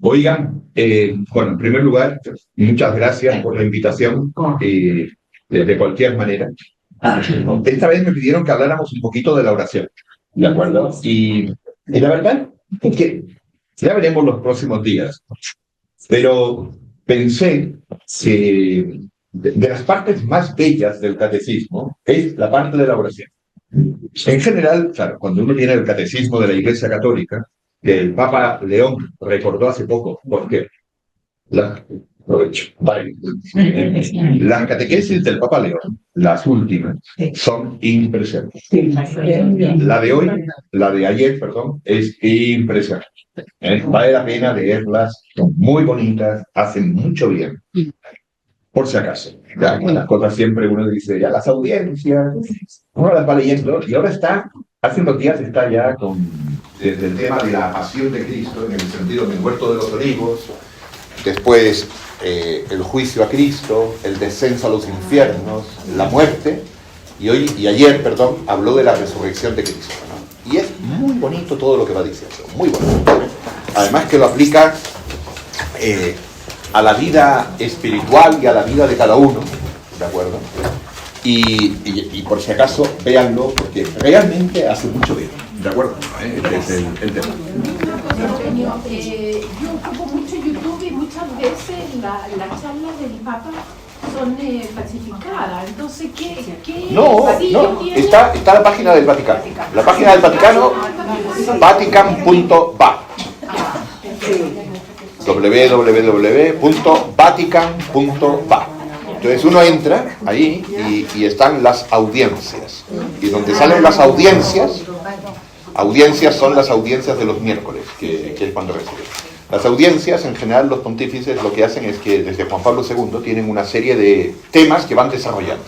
Oigan, bueno, en primer lugar, muchas gracias por la invitación, de cualquier manera. Esta vez me pidieron que habláramos un poquito de la oración, ¿de acuerdo? Y la verdad es que ya veremos los próximos días, pero pensé que de las partes más bellas del catecismo es la parte de la oración. En general, claro, cuando uno tiene el catecismo de la Iglesia Católica, que el Papa León recordó hace poco, porque vale. Las catequesis del Papa León, las últimas, son impresionantes. La de hoy, la de ayer, perdón, es impresionante. Vale la pena leerlas, son muy bonitas, hacen mucho bien. Por si acaso. Ya, las cosas siempre uno dice, ya las audiencias, uno las va leyendo, y ahora está, hace unos días está ya con desde el tema de la pasión de Cristo, en el sentido del huerto de los olivos, después el juicio a Cristo, el descenso a los infiernos, la muerte, y ayer, perdón, habló de la resurrección de Cristo, ¿no? Y es muy bonito todo lo que va diciendo, muy bonito. Además que lo aplica a la vida espiritual y a la vida de cada uno, ¿de acuerdo? Y por si acaso, véanlo, porque realmente hace mucho bien, ¿de acuerdo? Este es el tema. Yo ocupo mucho YouTube y muchas veces las charlas del Papa son falsificadas. Entonces, ¿qué No, está la página del Vaticano. La página del Vaticano, vatican.va. www.vatican.va. Entonces uno entra ahí y están las audiencias. Y donde salen las audiencias son las audiencias de los miércoles, que es cuando reciben. Las audiencias, en general, los pontífices lo que hacen es que desde Juan Pablo II tienen una serie de temas que van desarrollando.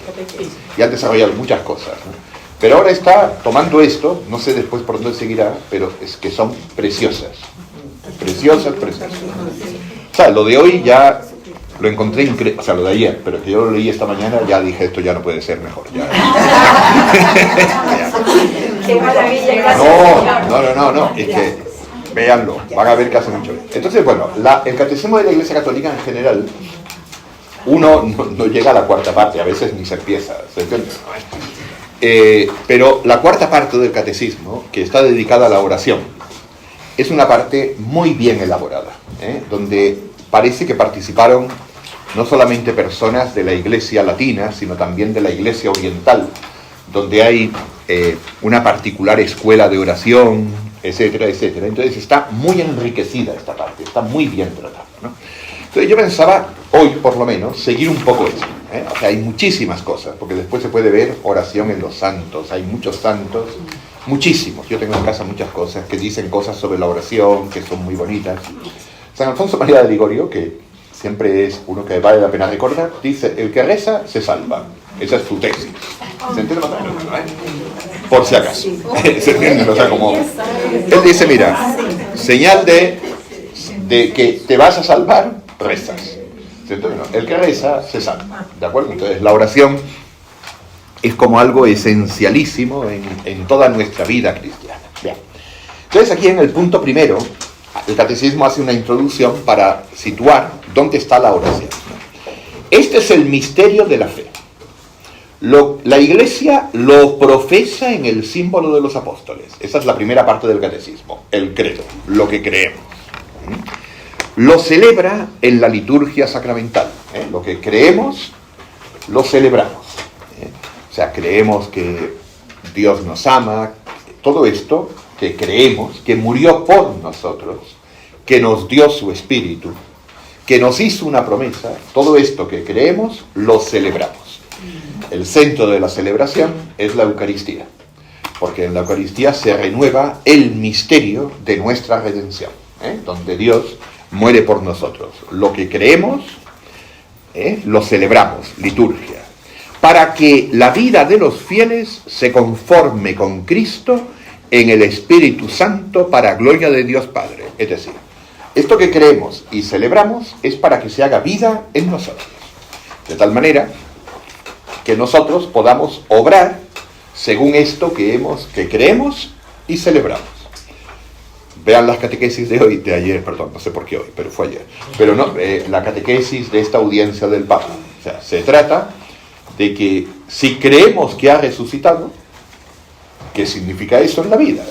Y han desarrollado muchas cosas, ¿no? Pero ahora está tomando esto, no sé después por dónde seguirá, pero es que son preciosas. Preciosas. O sea, lo de hoy ya lo encontré increíble, o sea, lo de ayer, pero que yo lo leí esta mañana, ya dije, esto ya no puede ser mejor. Ya. Qué maravilla. No, es que, véanlo, van a ver que hace mucho bien. Entonces, bueno, el catecismo de la Iglesia Católica en general, uno no llega a la cuarta parte, a veces ni se empieza, ¿se entiende? Pero la cuarta parte del catecismo, que está dedicada a la oración, es una parte muy bien elaborada, donde parece que participaron no solamente personas de la Iglesia latina, sino también de la Iglesia oriental, donde hay una particular escuela de oración, etcétera, etcétera. Entonces está muy enriquecida esta parte, está muy bien tratada, ¿no? Entonces yo pensaba, hoy por lo menos, seguir un poco eso, O sea, hay muchísimas cosas, porque después se puede ver oración en los santos, hay muchos santos, muchísimos. Yo tengo en casa muchas cosas que dicen cosas sobre la oración, que son muy bonitas. San Alfonso María de Ligorio, que siempre es uno que vale la pena recordar, dice, el que reza se salva. Esa es su tesis. ¿Se entiende más o menos? Por si acaso. ¿Se entiende? O sea, como... Él dice, mira, señal de que te vas a salvar, rezas. ¿Se entiende? El que reza se salva. ¿De acuerdo? Entonces, la oración es como algo esencialísimo en toda nuestra vida cristiana. Bien. Entonces, aquí en el punto primero, el catecismo hace una introducción para situar dónde está la oración. Este es el misterio de la fe. La Iglesia lo profesa en el símbolo de los apóstoles. Esa es la primera parte del catecismo, el credo, lo que creemos. Lo celebra en la liturgia sacramental. Lo que creemos, lo celebramos. O sea, creemos que Dios nos ama, todo esto que creemos, que murió por nosotros, que nos dio su Espíritu, que nos hizo una promesa, todo esto que creemos, lo celebramos. El centro de la celebración es la Eucaristía, porque en la Eucaristía se renueva el misterio de nuestra redención, donde Dios muere por nosotros. Lo que creemos, lo celebramos, liturgia, para que la vida de los fieles se conforme con Cristo en el Espíritu Santo para gloria de Dios Padre. Es decir, esto que creemos y celebramos es para que se haga vida en nosotros, de tal manera que nosotros podamos obrar según esto que creemos y celebramos. vean las catequesis de ayer, perdón, no sé por qué hoy, pero fue ayer. Pero no, la catequesis de esta audiencia del Papa. O sea, se trata de que si creemos que ha resucitado, ¿qué significa eso en la vida?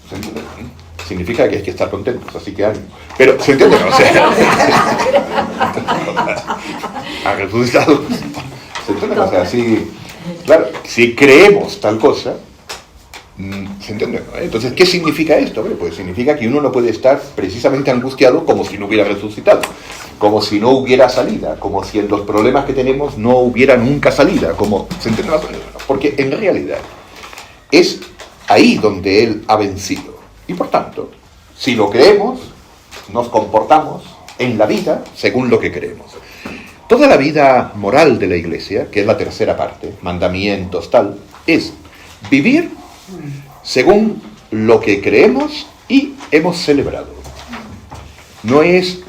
¿Se entiende? Significa que hay que estar contentos, así que ánimo. Pero, ¿se entiende? O sea, ha resucitado. ¿Se entiende? O sea, sí, claro, si creemos tal cosa, ¿se entiende? Entonces, ¿qué significa esto? Pues significa que uno no puede estar precisamente angustiado como si no hubiera resucitado, como si no hubiera salida, como si en los problemas que tenemos no hubiera nunca salida, como, ¿se entiende? Porque en realidad es ahí donde Él ha vencido. Y por tanto, si lo creemos, nos comportamos en la vida según lo que creemos. Toda la vida moral de la Iglesia, que es la tercera parte, mandamientos, tal, es vivir según lo que creemos y hemos celebrado. No es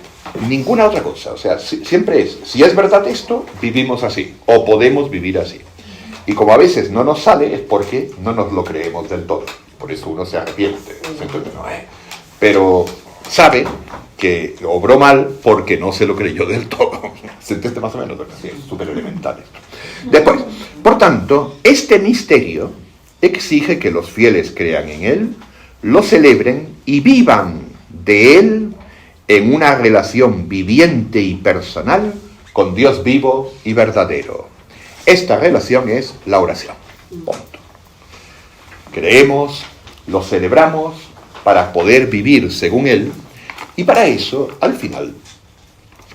ninguna otra cosa. O sea, siempre es, si es verdad esto, vivimos así, o podemos vivir así. Y como a veces no nos sale, es porque no nos lo creemos del todo. Por eso uno se arrepiente. Entonces, no, pero sabe que obró mal porque no se lo creyó del todo. ¿Se entiende más o menos? Sí, es súper elemental esto. Después, por tanto, este misterio exige que los fieles crean en Él, lo celebren y vivan de Él en una relación viviente y personal con Dios vivo y verdadero. Esta relación es la oración. Punto. Creemos, lo celebramos para poder vivir según Él, y para eso, al final,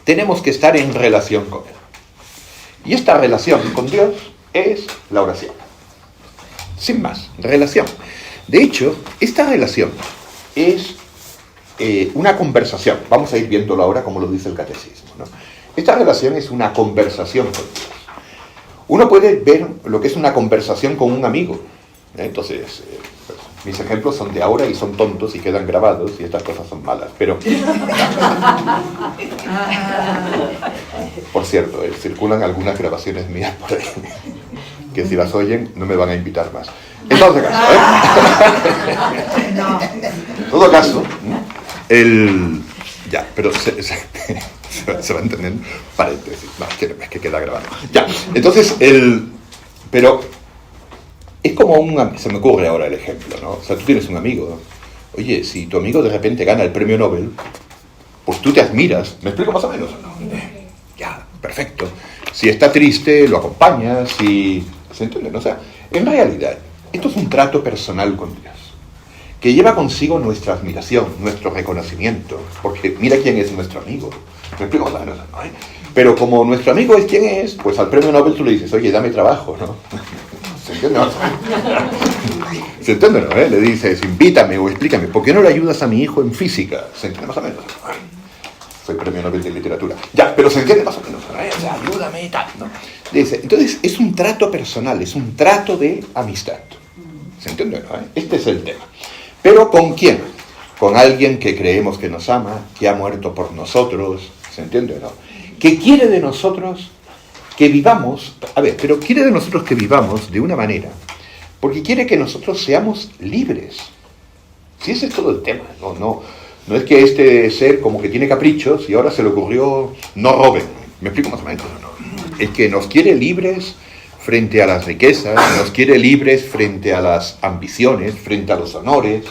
tenemos que estar en relación con Él. Y esta relación con Dios es la oración. Sin más, relación. De hecho, esta relación es una conversación. Vamos a ir viéndolo ahora como lo dice el catecismo, ¿no? Esta relación es una conversación con Dios. Uno puede ver lo que es una conversación con un amigo. Entonces, pues, mis ejemplos son de ahora y son tontos y quedan grabados y estas cosas son malas. Pero, por cierto, circulan algunas grabaciones mías por ahí, que si las oyen no me van a invitar más. En todo caso, en todo caso, ya, pero se va entendiendo. Paréntesis, no, es que queda grabado. Ya, entonces, pero es como se me ocurre ahora el ejemplo, ¿no? O sea, tú tienes un amigo. Oye, si tu amigo de repente gana el premio Nobel, pues tú te admiras. ¿Me explico más o menos? ¿No? Ya, perfecto. Si está triste, lo acompañas. ¿Se entiende? O sea, en realidad, esto es un trato personal con Dios, que lleva consigo nuestra admiración, nuestro reconocimiento, porque mira quién es nuestro amigo. ¿Me explico? ¿No? Pero como nuestro amigo es quien es, pues al premio Nobel tú le dices, oye, dame trabajo, ¿no? ¿Se entiende? ¿Se entiende? ¿No? Le dices, invítame o explícame, ¿por qué no le ayudas a mi hijo en física? ¿Se entiende más o menos? Soy premio Nobel de literatura. Ya, pero se entiende más o menos. O sea, ayúdame y tal, ¿no? Dice, entonces es un trato personal, es un trato de amistad. ¿Se entiende? ¿No? Este es el tema. ¿Pero con quién? Con alguien que creemos que nos ama, que ha muerto por nosotros, ¿se entiende o no? Que quiere de nosotros que vivamos, pero quiere de nosotros que vivamos de una manera, porque quiere que nosotros seamos libres. Si ese es todo el tema, no es que este ser como que tiene caprichos y ahora se le ocurrió no roben. ¿Me explico más o menos? No. Es que nos quiere libres frente a las riquezas, nos quiere libres frente a las ambiciones, frente a los honores,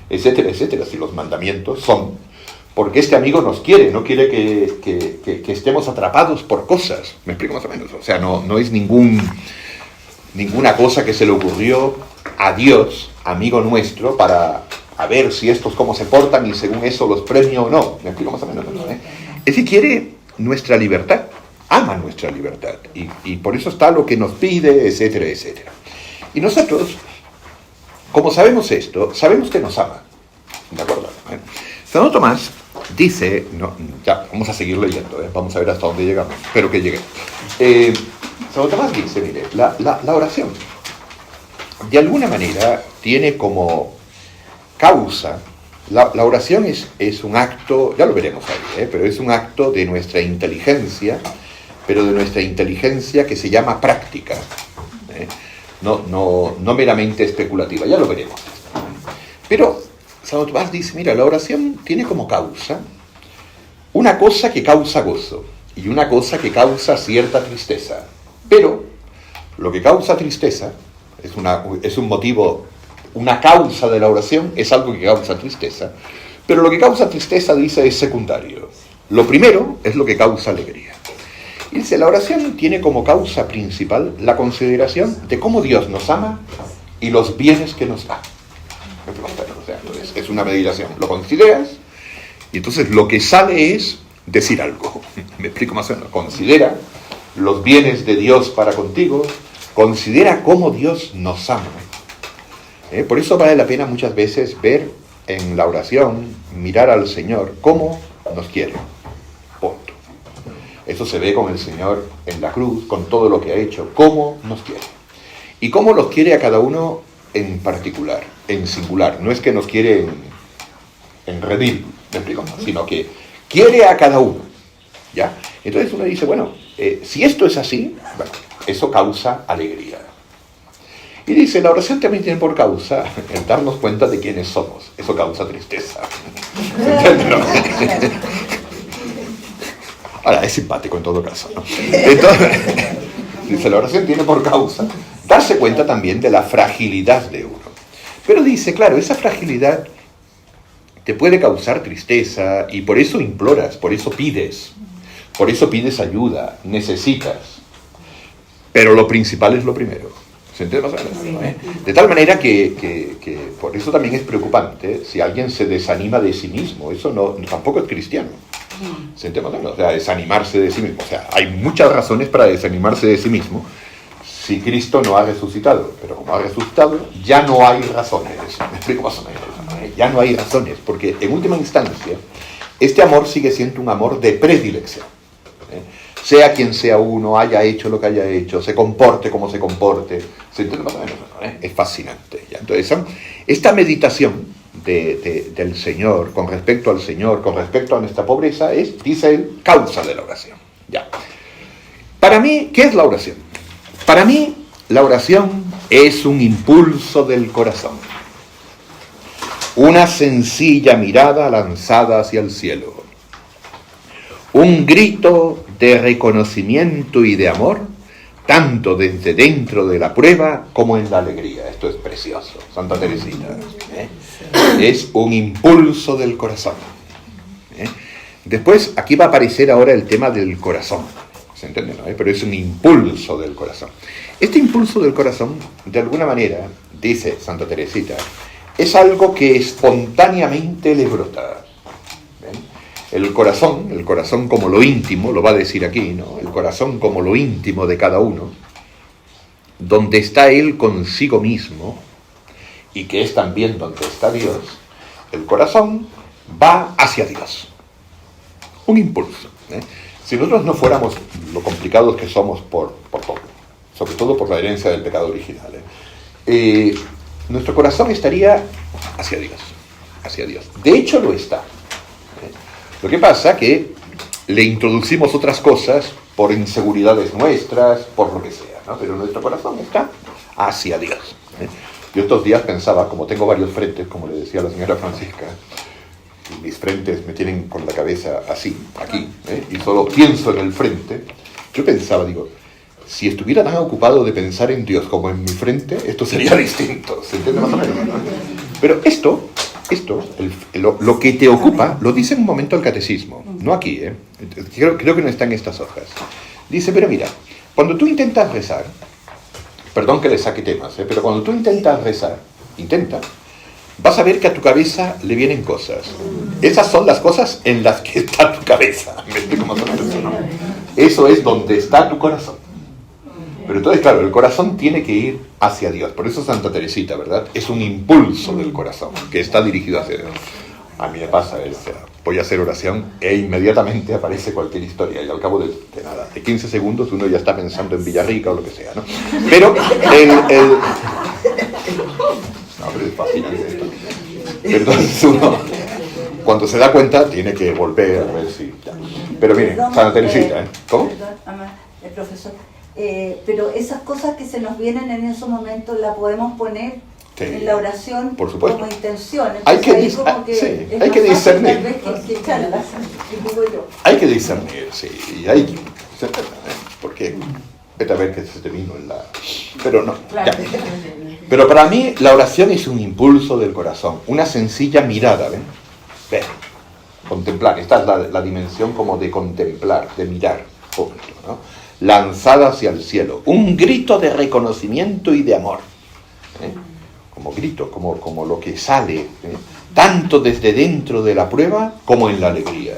etcétera, etcétera. Si los mandamientos son, porque este amigo nos quiere, no quiere que estemos atrapados por cosas. ¿Me explico más o menos? O sea, no es ninguna cosa que se le ocurrió a Dios, amigo nuestro, para a ver si estos cómo se portan y según eso los premio o no. ¿Me explico más o menos? ¿No? Es decir, quiere nuestra libertad. Ama nuestra libertad y por eso está lo que nos pide, etcétera, etcétera. Y nosotros, como sabemos esto, sabemos que nos ama. ¿De acuerdo? Santo Tomás dice, ya, vamos a seguir leyendo, vamos a ver hasta dónde llegamos, espero que lleguemos. Santo Tomás dice, mire, la oración, de alguna manera, tiene como causa, la oración es un acto, ya lo veremos ahí, pero es un acto de nuestra inteligencia, pero de nuestra inteligencia que se llama práctica, no meramente especulativa, ya lo veremos. Pero Santo Tomás dice, mira, la oración tiene como causa una cosa que causa gozo y una cosa que causa cierta tristeza. Pero lo que causa tristeza es un motivo, una causa de la oración es algo que causa tristeza, pero lo que causa tristeza, dice, es secundario. Lo primero es lo que causa alegría. Y dice, la oración tiene como causa principal la consideración de cómo Dios nos ama y los bienes que nos da. O sea, entonces, es una meditación. Lo consideras y entonces lo que sale es decir algo. Me explico más o menos. Considera los bienes de Dios para contigo. Considera cómo Dios nos ama. Por eso vale la pena muchas veces ver en la oración, mirar al Señor cómo nos quiere. Punto. Eso se ve con el Señor en la cruz, con todo lo que ha hecho, cómo nos quiere. Y cómo los quiere a cada uno en particular, en singular. No es que nos quiere en redil, me explico, sino que quiere a cada uno. ¿Ya? Entonces uno dice, bueno, si esto es así, bueno, eso causa alegría. Y dice, la oración también tiene por causa el darnos cuenta de quiénes somos. Eso causa tristeza. Ahora, es simpático en todo caso, ¿no? Entonces, dice, la oración tiene por causa darse cuenta también de la fragilidad de uno. Pero dice, claro, esa fragilidad te puede causar tristeza y por eso imploras, por eso pides ayuda, necesitas. Pero lo principal es lo primero. ¿Se entiende más o menos? De tal manera que por eso también es preocupante si alguien se desanima de sí mismo. Eso tampoco es cristiano. ¿Se entiende más o menos? O sea, desanimarse de sí mismo. O sea, hay muchas razones para desanimarse de sí mismo si Cristo no ha resucitado. Pero como ha resucitado, ya no hay razones. Me explico más o menos. Ya no hay razones, porque en última instancia, este amor sigue siendo un amor de predilección. Sea quien sea uno, haya hecho lo que haya hecho, se comporte como se comporte, ¿se entiende más o menos? Es fascinante. ¿Ya? Entonces, esta meditación del Señor, con respecto al Señor, con respecto a nuestra pobreza, es, dice él, causa de la oración. ¿Ya? Para mí, ¿qué es la oración? Para mí, la oración es un impulso del corazón. Una sencilla mirada lanzada hacia el cielo. Un grito de reconocimiento y de amor, tanto desde dentro de la prueba como en la alegría. Esto es precioso, Santa Teresita. Es un impulso del corazón. Después, aquí va a aparecer ahora el tema del corazón. ¿Se entiende? ¿No? Pero es un impulso del corazón. Este impulso del corazón, de alguna manera, dice Santa Teresita, es algo que espontáneamente le brota. El corazón como lo íntimo, lo va a decir aquí, ¿no? El corazón como lo íntimo de cada uno, donde está él consigo mismo, y que es también donde está Dios, el corazón va hacia Dios. Un impulso. Si nosotros no fuéramos lo complicados que somos por todo, sobre todo por la herencia del pecado original, nuestro corazón estaría hacia Dios, hacia Dios. De hecho lo está. Lo que pasa es que le introducimos otras cosas por inseguridades nuestras, por lo que sea, ¿no? Pero nuestro corazón está hacia Dios. Yo estos días pensaba, como tengo varios frentes, como le decía la señora Francisca, y mis frentes me tienen con la cabeza así, aquí, y solo pienso en el frente, yo pensaba, digo, si estuviera tan ocupado de pensar en Dios como en mi frente, esto sería distinto, ¿se entiende más o menos? Pero esto, lo que te ocupa, lo dice en un momento el catecismo, no aquí, creo que no está en estas hojas. Dice, pero mira, cuando tú intentas rezar, perdón que le saque temas, pero cuando tú intentas rezar, vas a ver que a tu cabeza le vienen cosas. Esas son las cosas en las que está tu cabeza. ¿Me explico más o menos, no? Eso es donde está tu corazón. Pero entonces, claro, el corazón tiene que ir hacia Dios. Por eso Santa Teresita, ¿verdad? Es un impulso del corazón que está dirigido hacia Dios. A mí me pasa, voy a hacer oración e inmediatamente aparece cualquier historia y al cabo de nada, de 15 segundos uno ya está pensando en Villarrica o lo que sea, ¿no? Pero no, pero es fascinante esto. Entonces uno, cuando se da cuenta, tiene que volver a ver si... Pero mire, Santa Teresita, ¿cómo? Perdón, profesor. Pero esas cosas que se nos vienen en esos momentos, ¿las podemos poner Sí, en la oración por supuesto. como intención. Hay que, ahí como que sí, es hay que más fácil, discernir. tal vez, que charlas, digo yo. Hay que discernir, sí. Hay que, porque vete a ver que se te vino en la... Pero no, ya. Pero para mí la oración es un impulso del corazón, una sencilla mirada, ¿ven? Ver, contemplar. Esta es la dimensión como de contemplar, de mirar, ¿no? Lanzada hacia el cielo. Un grito de reconocimiento y de amor. Como grito, como lo que sale, tanto desde dentro de la prueba como en la alegría.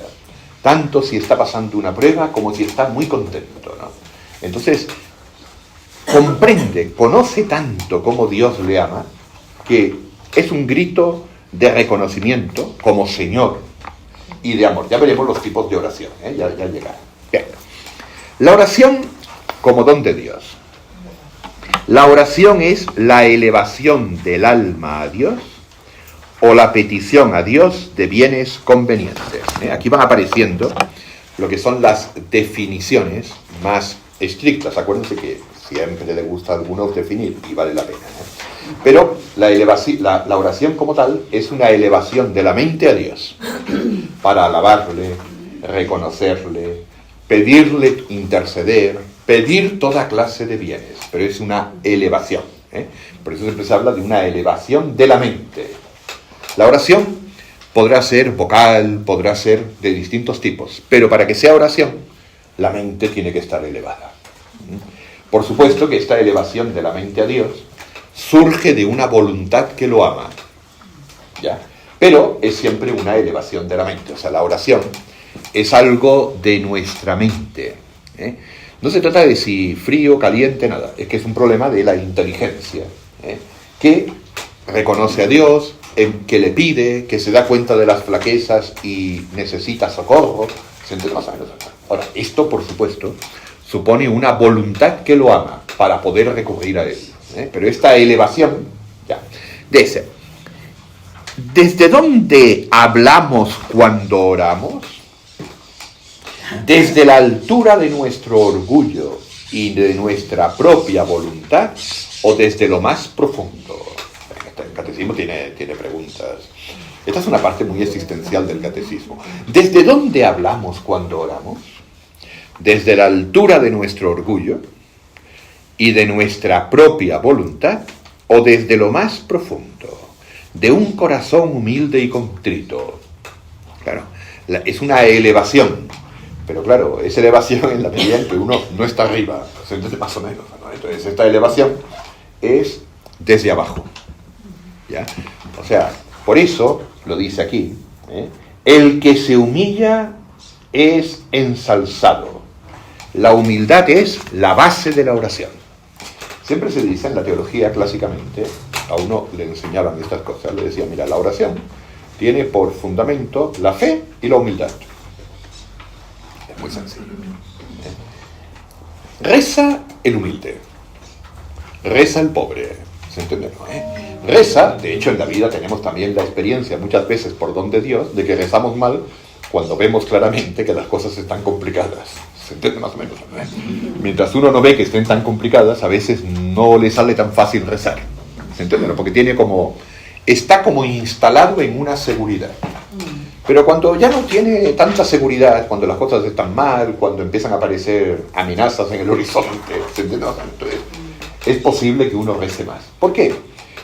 Tanto si está pasando una prueba como si está muy contento, ¿no? Entonces, comprende, conoce tanto como Dios le ama, que es un grito de reconocimiento como Señor y de amor. Ya veremos los tipos de oración, ya llegará. Bien. La oración como don de Dios. La oración es la elevación del alma a Dios o la petición a Dios de bienes convenientes. Aquí van apareciendo lo que son las definiciones más estrictas. Acuérdense que siempre le gusta a algunos definir y vale la pena. Pero la oración como tal es una elevación de la mente a Dios para alabarle, reconocerle, pedirle interceder, pedir toda clase de bienes, pero es una elevación. Por eso siempre se habla de una elevación de la mente. La oración podrá ser vocal, podrá ser de distintos tipos, pero para que sea oración, la mente tiene que estar elevada. Por supuesto que esta elevación de la mente a Dios surge de una voluntad que lo ama, ¿ya? Pero es siempre una elevación de la mente. O sea, la oración es algo de nuestra mente. No se trata de si frío, caliente, nada. Es que es un problema de la inteligencia, que reconoce a Dios, que le pide, que se da cuenta de las flaquezas y necesita socorro. ¿Se entiende más o menos? Ahora, esto, por supuesto, supone una voluntad que lo ama para poder recurrir a él. Pero esta elevación, ya, dice, ¿desde dónde hablamos cuando oramos? ¿Desde la altura de nuestro orgullo y de nuestra propia voluntad o desde lo más profundo? El catecismo tiene preguntas. Esta es una parte muy existencial del catecismo. ¿Desde dónde hablamos cuando oramos? ¿Desde la altura de nuestro orgullo y de nuestra propia voluntad o desde lo más profundo de un corazón humilde y contrito? Claro, es una elevación, pero claro, es elevación en la medida en que uno no está arriba, entonces más o menos, ¿no? Entonces esta elevación es desde abajo, ¿ya? O sea, por eso lo dice aquí, el que se humilla es ensalzado. La humildad es la base de la oración. Siempre se dice en la teología clásicamente, a uno le enseñaban estas cosas, le decían, mira, la oración tiene por fundamento la fe y la humildad. Es muy sencillo. Reza el humilde, reza el pobre, ¿se entiende? Reza, de hecho en la vida tenemos también la experiencia muchas veces por don de Dios de que rezamos mal cuando vemos claramente que las cosas están complicadas. ¿Se entiende más o menos? Mientras uno no ve que estén tan complicadas, a veces no le sale tan fácil rezar. ¿Se entiende? Porque está como instalado en una seguridad. Pero cuando ya no tiene tanta seguridad, cuando las cosas están mal, cuando empiezan a aparecer amenazas en el horizonte, ¿se entiende? Entonces, es posible que uno rece más. ¿Por qué?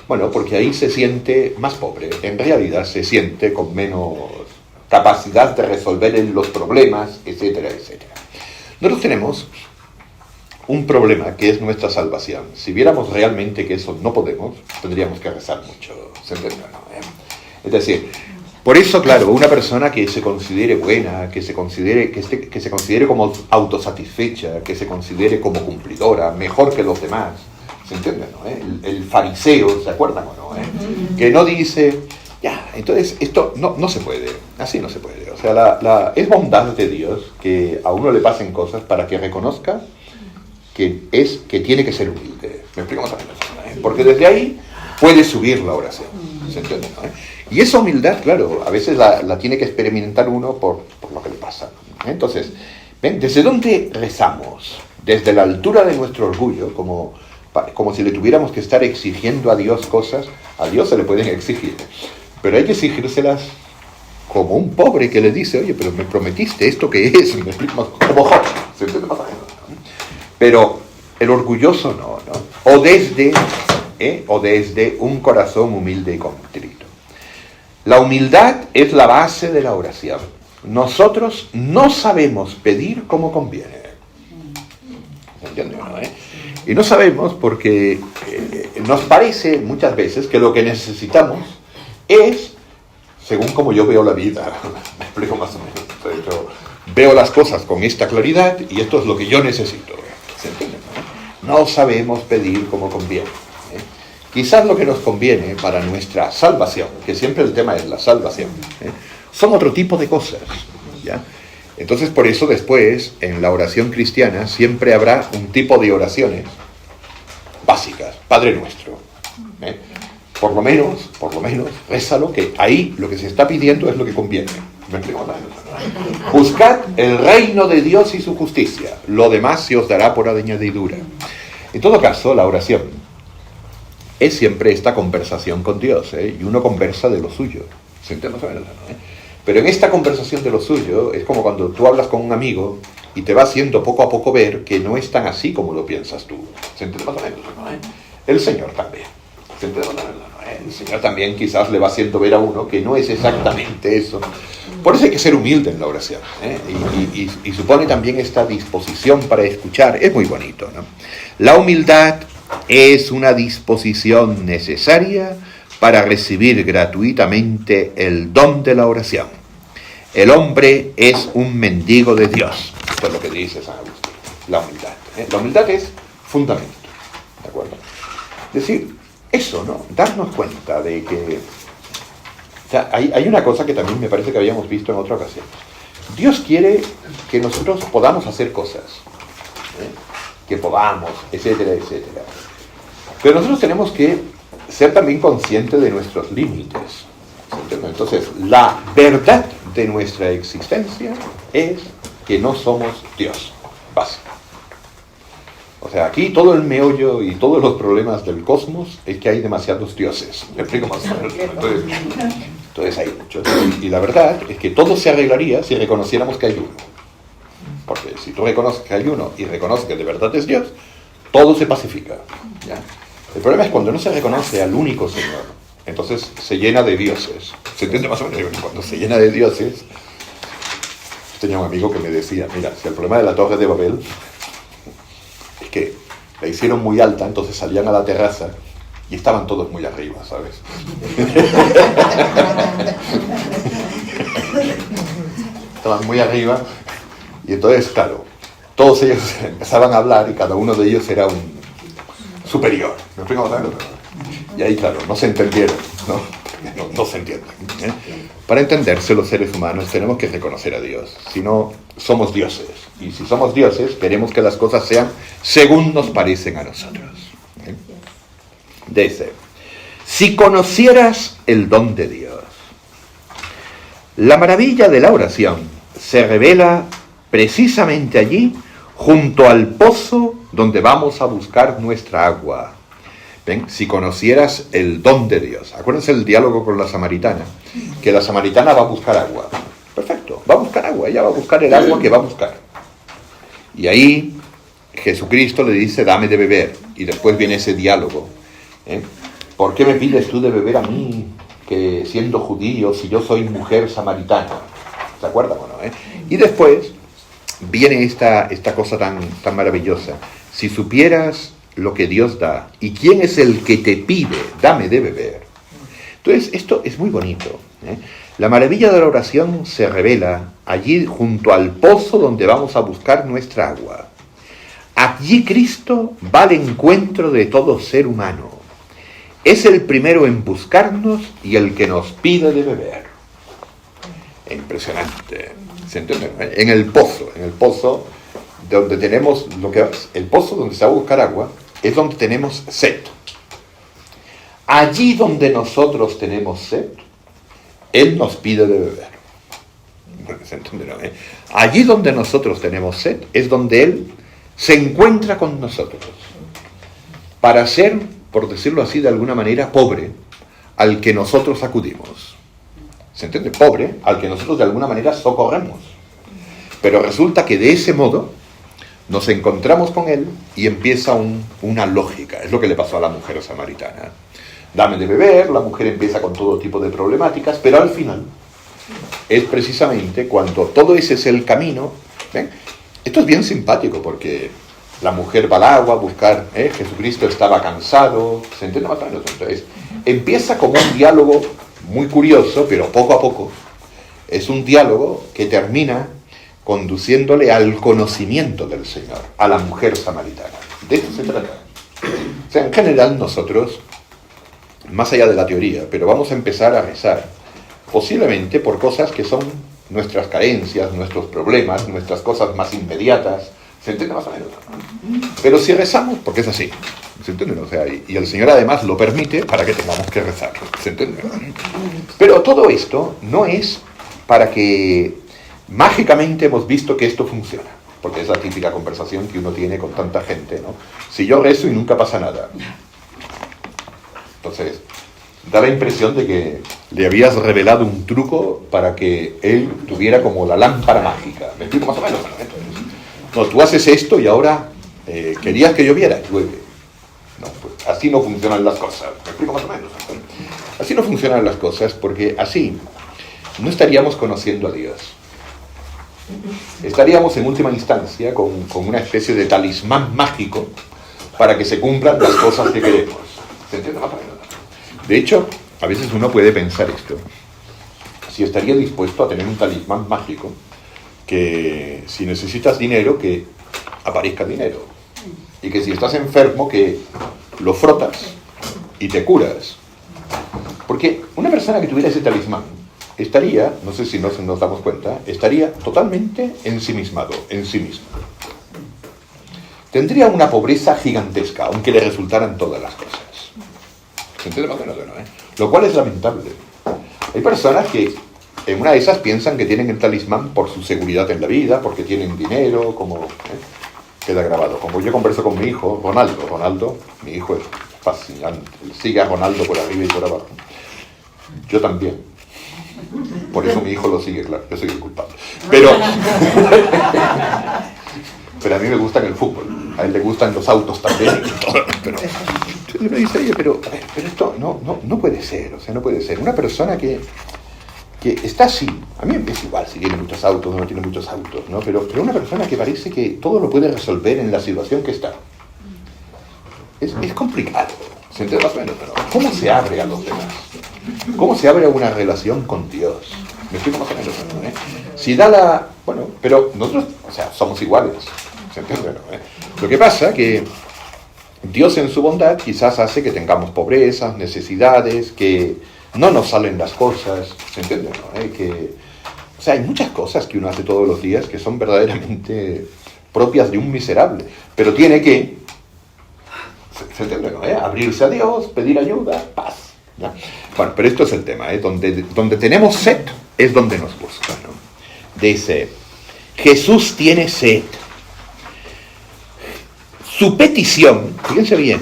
Bueno, porque ahí se siente más pobre. En realidad se siente con menos capacidad de resolver los problemas, etcétera, etcétera. Nosotros tenemos un problema que es nuestra salvación. Si viéramos realmente que eso no podemos, tendríamos que rezar mucho. ¿Se entiende? Es decir, por eso, claro, una persona que se considere buena, que se considere como autosatisfecha, que se considere como cumplidora, mejor que los demás, ¿se entiende? ¿No? El fariseo, ¿se acuerdan o no? Que no dice, ya, entonces esto no se puede, así no se puede. O sea, es bondad de Dios que a uno le pasen cosas para que reconozca que tiene que ser humilde. ¿Me explico más o menos? Porque desde ahí puede subir la oración. ¿Se entiende? ¿No? Y esa humildad, claro, a veces la tiene que experimentar uno por lo que le pasa. Entonces, ¿ven? ¿Desde dónde rezamos? Desde la altura de nuestro orgullo, como si le tuviéramos que estar exigiendo a Dios cosas A Dios se le pueden exigir, pero hay que exigírselas como un pobre que le dice, oye, pero me prometiste esto que es, me explico, como Job, ¿se entiende más o menos? Pero el orgulloso no. O desde un corazón humilde y contrito. La humildad es la base de la oración. Nosotros no sabemos pedir como conviene. ¿Entiendes? ¿No? Y no sabemos porque nos parece muchas veces que lo que necesitamos es, según como yo veo la vida, me explico más o menos. Entonces, yo veo las cosas con esta claridad y esto es lo que yo necesito. ¿Se entiende? No sabemos pedir como conviene. Quizás lo que nos conviene para nuestra salvación, que siempre el tema es la salvación, son otro tipo de cosas, ¿ya? Entonces, por eso después, en la oración cristiana, siempre habrá un tipo de oraciones básicas, Padre Nuestro. Por lo menos, rézalo, que ahí lo que se está pidiendo es lo que conviene. ¿Me explico? Buscad el reino de Dios y su justicia, lo demás se os dará por añadidura. En todo caso, la oración es siempre esta conversación con Dios, y uno conversa de lo suyo. ¿Se entiende más o menos? Pero en esta conversación de lo suyo es como cuando tú hablas con un amigo y te va haciendo poco a poco ver que no es tan así como lo piensas tú. ¿Se entiende más o menos? El Señor también. ¿Se entiende más o menos? El Señor también quizás le va haciendo ver a uno que no es exactamente eso. Por eso hay que ser humilde en la oración, y supone también esta disposición para escuchar. Es muy bonito, ¿no? La humildad es una disposición necesaria para recibir gratuitamente el don de la oración. El hombre es un mendigo de Dios. Esto es lo que dice San Agustín. La humildad. La humildad es fundamento. ¿De acuerdo? Es decir, eso, ¿no? Darnos cuenta de que... O sea, hay una cosa que también me parece que habíamos visto en otra ocasión. Dios quiere que nosotros podamos hacer cosas. Que podamos, etcétera, etcétera. Pero nosotros tenemos que ser también conscientes de nuestros límites. Entonces, la verdad de nuestra existencia es que no somos Dios. Básico. O sea, aquí todo el meollo y todos los problemas del cosmos es que hay demasiados dioses. ¿Me explico más o menos? Entonces hay muchos. Y la verdad es que todo se arreglaría si reconociéramos que hay uno. Porque si tú reconoces que hay uno y reconoces que de verdad es Dios, todo se pacifica. ¿Ya? El problema es cuando no se reconoce al único Señor, entonces se llena de dioses. ¿Se entiende más o menos? Cuando se llena de dioses, tenía un amigo que me decía, mira, si el problema de la Torre de Babel es que la hicieron muy alta, entonces salían a la terraza y estaban todos muy arriba, ¿sabes? Estaban muy arriba y entonces, claro, todos ellos empezaban a hablar y cada uno de ellos era un superior. ¿Me explico? Y ahí, claro, no se entendieron, no se entienden. Para entenderse los seres humanos tenemos que reconocer a Dios. Si no, somos dioses. Y si somos dioses, queremos que las cosas sean según nos parecen a nosotros. Dice, si conocieras el don de Dios. La maravilla de la oración se revela precisamente allí, junto al pozo donde vamos a buscar nuestra agua. ¿Ven? Si conocieras el don de Dios. Acuérdense el diálogo con la samaritana, que la samaritana va a buscar agua. Perfecto, va a buscar agua, ella va a buscar el agua que va a buscar. Y ahí Jesucristo le dice, dame de beber. Y después viene ese diálogo. ¿Por qué me pides tú de beber a mí, que siendo judío, si yo soy mujer samaritana? ¿Se acuerdan o no? Y después viene esta cosa tan maravillosa. Si supieras lo que Dios da, y quién es el que te pide, dame de beber. Entonces, esto es muy bonito. La maravilla de la oración se revela allí junto al pozo donde vamos a buscar nuestra agua. Allí Cristo va al encuentro de todo ser humano. Es el primero en buscarnos y el que nos pide de beber. Impresionante. ¿Se entiende? En el pozo donde tenemos el pozo donde se va a buscar agua, es donde tenemos sed. Allí donde nosotros tenemos sed, Él nos pide de beber. ¿Se entiende? Allí donde nosotros tenemos sed, es donde Él se encuentra con nosotros. Para ser, por decirlo así de alguna manera, pobre, al que nosotros acudimos. ¿Se entiende? Pobre al que nosotros de alguna manera socorremos. Pero resulta que de ese modo nos encontramos con él y empieza una lógica. Es lo que le pasó a la mujer samaritana. Dame de beber, la mujer empieza con todo tipo de problemáticas, pero al final es precisamente cuando todo ese es el camino. ¿Ven? Esto es bien simpático porque la mujer va al agua a buscar, Jesucristo estaba cansado, ¿se entiende más o menos? Entonces, empieza como un diálogo muy curioso, pero poco a poco es un diálogo que termina conduciéndole al conocimiento del Señor, a la mujer samaritana. De esto se trata. O sea, en general nosotros, más allá de la teoría, pero vamos a empezar a rezar, posiblemente por cosas que son nuestras carencias, nuestros problemas, nuestras cosas más inmediatas, ¿se entiende más o menos? Pero si rezamos, porque es así, ¿se entiende? O sea, y el Señor además lo permite para que tengamos que rezar, ¿se entiende? Pero todo esto no es para que mágicamente hemos visto que esto funciona, porque es la típica conversación que uno tiene con tanta gente, ¿no? Si yo rezo y nunca pasa nada. Entonces, da la impresión de que le habías revelado un truco para que él tuviera como la lámpara mágica. ¿Me explico más o menos? No, tú haces esto y ahora querías que lloviera, llueve. No, pues así no funcionan las cosas. ¿Me explico más o menos? Así no funcionan las cosas porque así no estaríamos conociendo a Dios. Estaríamos en última instancia con una especie de talismán mágico para que se cumplan las cosas que queremos. ¿Se entiende más o menos? De hecho, a veces uno puede pensar esto. Si estaría dispuesto a tener un talismán mágico que si necesitas dinero, que aparezca dinero. Y que si estás enfermo, que lo frotas y te curas. Porque una persona que tuviera ese talismán estaría, no sé si nos damos cuenta, estaría totalmente ensimismado, en sí mismo. Tendría una pobreza gigantesca, aunque le resultaran todas las cosas. ¿Se entiende más o menos? Lo cual es lamentable. Hay personas que en una de esas piensan que tienen el talismán por su seguridad en la vida, porque tienen dinero, como queda grabado. Como yo converso con mi hijo, Ronaldo, mi hijo es fascinante, sigue a Ronaldo por arriba y por abajo. Yo también. Por eso mi hijo lo sigue, claro, yo soy el culpable. Pero a mí me gusta el fútbol, a él le gustan los autos también y todo, pero uno dice, oye, pero esto no puede ser, o sea, no puede ser. Una persona que está así, a mí me es igual si tiene muchos autos o no tiene muchos autos, ¿no? Pero una persona que parece que todo lo puede resolver en la situación que está, es complicado, ¿se entiende más o menos? Pero ¿cómo se abre a los demás? ¿Cómo se abre a una relación con Dios? Me explico más o menos, ¿no? Si da la... Bueno, pero nosotros, o sea, somos iguales, ¿se entiende? ¿No? Lo que pasa que Dios en su bondad quizás hace que tengamos pobrezas, necesidades, que no nos salen las cosas, ¿se entiende? ¿No? O sea, hay muchas cosas que uno hace todos los días que son verdaderamente propias de un miserable, pero tiene que, ¿se entiende? ¿No? Abrirse a Dios, pedir ayuda, paz. ¿Ya? Bueno, pero esto es el tema, donde tenemos sed es donde nos busca, ¿no? Dice, Jesús tiene sed. Su petición, fíjense bien,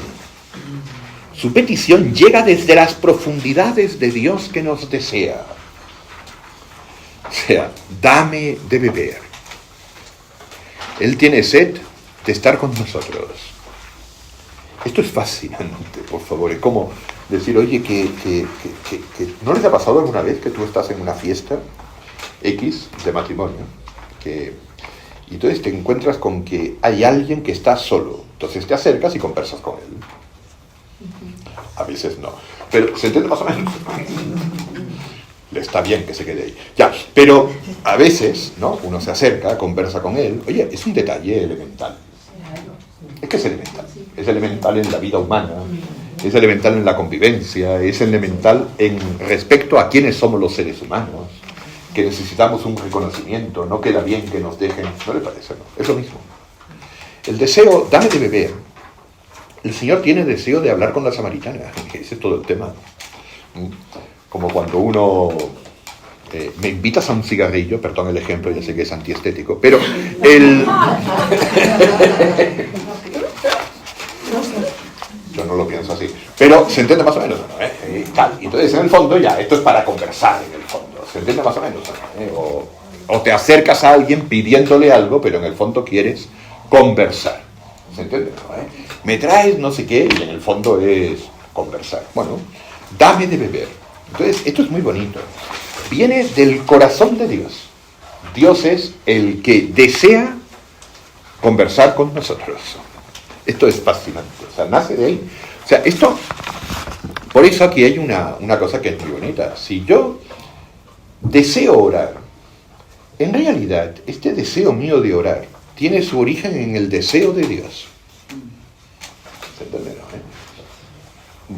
su petición llega desde las profundidades de Dios que nos desea. O sea, dame de beber. Él tiene sed de estar con nosotros. Esto es fascinante, por favor. Es como decir, oye, que ¿no les ha pasado alguna vez que tú estás en una fiesta X de matrimonio? Y entonces te encuentras con que hay alguien que está solo. Entonces te acercas y conversas con él. A veces no. Pero se entiende más o menos. Le está bien que se quede ahí. Ya, pero a veces, ¿no? Uno se acerca, conversa con él. Oye, es un detalle elemental. Es que es elemental. Es elemental en la vida humana. Es elemental en la convivencia. Es elemental en respecto a quiénes somos los seres humanos. Que necesitamos un reconocimiento. No queda bien que nos dejen. ¿No le parece? No. Es lo mismo. El deseo, dame de beber. El Señor tiene deseo de hablar con la samaritana. Ese es todo el tema. Como cuando uno me invitas a un cigarrillo, perdón el ejemplo, ya sé que es antiestético, pero yo no lo pienso así, pero se entiende más o menos, ¿no? tal. Entonces, en el fondo, ya, esto es para conversar, en el fondo. ¿Se entiende más o menos? O te acercas a alguien pidiéndole algo, pero en el fondo quieres conversar. ¿Se entiende? Me traes no sé qué, y en el fondo es conversar. Bueno, dame de beber. Entonces, esto es muy bonito. Viene del corazón de Dios. Dios es el que desea conversar con nosotros. Esto es fascinante. O sea, nace de ahí. O sea, esto... Por eso aquí hay una cosa que es muy bonita. Si yo deseo orar, en realidad, este deseo mío de orar tiene su origen en el deseo de Dios. ¿Se entiende, no?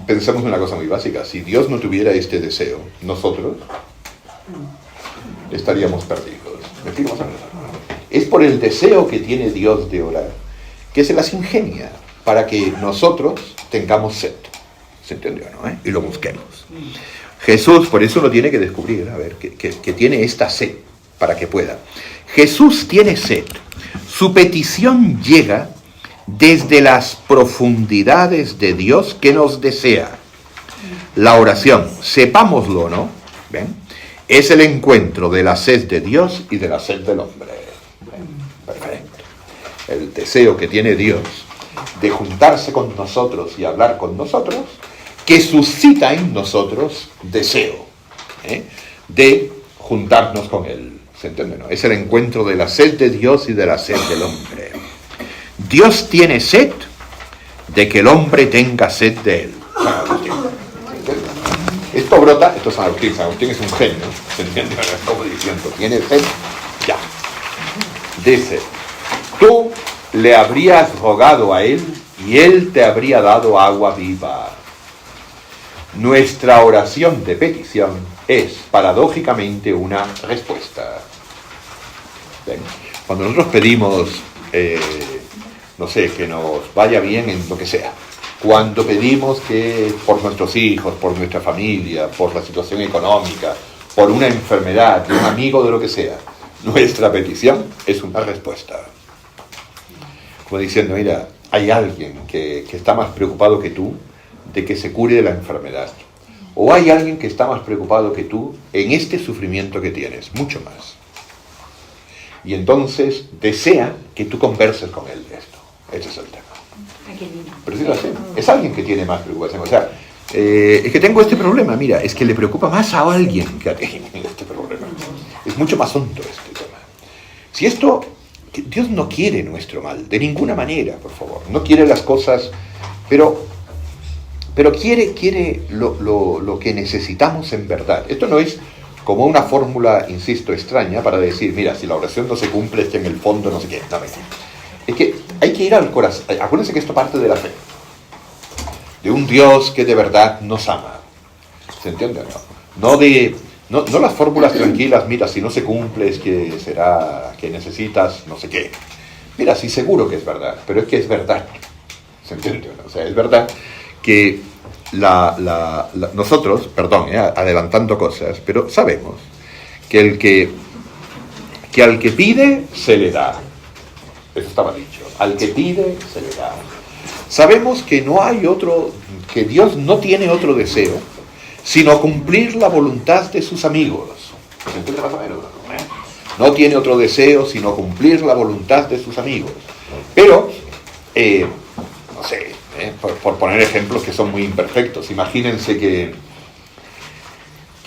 Pensemos en una cosa muy básica. Si Dios no tuviera este deseo, nosotros estaríamos perdidos. ¿Me explico más o menos? Es por el deseo que tiene Dios de orar que se las ingenia para que nosotros tengamos sed. ¿Se entendió, no? Y lo busquemos. Jesús, por eso lo tiene que descubrir, a ver, que tiene esta sed para que pueda. Jesús tiene sed. Su petición llega desde las profundidades de Dios que nos desea. La oración, sepámoslo o no, ¿ven? Es el encuentro de la sed de Dios y de la sed del hombre. Perfecto. El deseo que tiene Dios de juntarse con nosotros y hablar con nosotros, que suscita en nosotros deseo de juntarnos con Él. ¿Se entiende, no? Es el encuentro de la sed de Dios y de la sed del hombre. Dios tiene sed de que el hombre tenga sed de Él. Esto brota, esto es San Agustín. San Agustín es un genio, ¿se entiende? Como diciendo, tiene sed, ya. Dice, tú le habrías rogado a Él y Él te habría dado agua viva. Nuestra oración de petición es, paradójicamente, una respuesta. ¿Ven? Cuando nosotros pedimos, no sé, que nos vaya bien en lo que sea, cuando pedimos que por nuestros hijos, por nuestra familia, por la situación económica, por una enfermedad, de un amigo, de lo que sea, nuestra petición es una respuesta. Como diciendo, mira, hay alguien que está más preocupado que tú de que se cure de la enfermedad. O hay alguien que está más preocupado que tú en este sufrimiento que tienes, mucho más. Y entonces desea que tú converses con él de esto. Ese es el tema. Pero sí lo sé. Es alguien que tiene más preocupación. O sea, es que tengo este problema. Mira, es que le preocupa más a alguien que a ti este problema. Es mucho más hondo este tema. Si esto... Dios no quiere nuestro mal, de ninguna manera, por favor. No quiere las cosas, pero quiere lo que necesitamos en verdad. Esto no es como una fórmula, insisto, extraña para decir, mira, si la oración no se cumple, es que en el fondo no sé qué. No, es que hay que ir al corazón. Acuérdense que esto parte de la fe. De un Dios que de verdad nos ama. ¿Se entiende? No las fórmulas tranquilas, mira, si no se cumple es que será que necesitas no sé qué. Mira, sí, seguro que es verdad, pero es que es verdad. ¿Se entiende? O sea, es verdad que nosotros, perdón, adelantando cosas, pero sabemos que al que pide, se le da. Eso estaba dicho. Al que pide, se le da. Sabemos que no hay otro, que Dios no tiene otro deseo, sino cumplir la voluntad de sus amigos. ¿Se entiende más o menos? No tiene otro deseo, sino cumplir la voluntad de sus amigos. Pero, no sé, por poner ejemplos que son muy imperfectos, imagínense que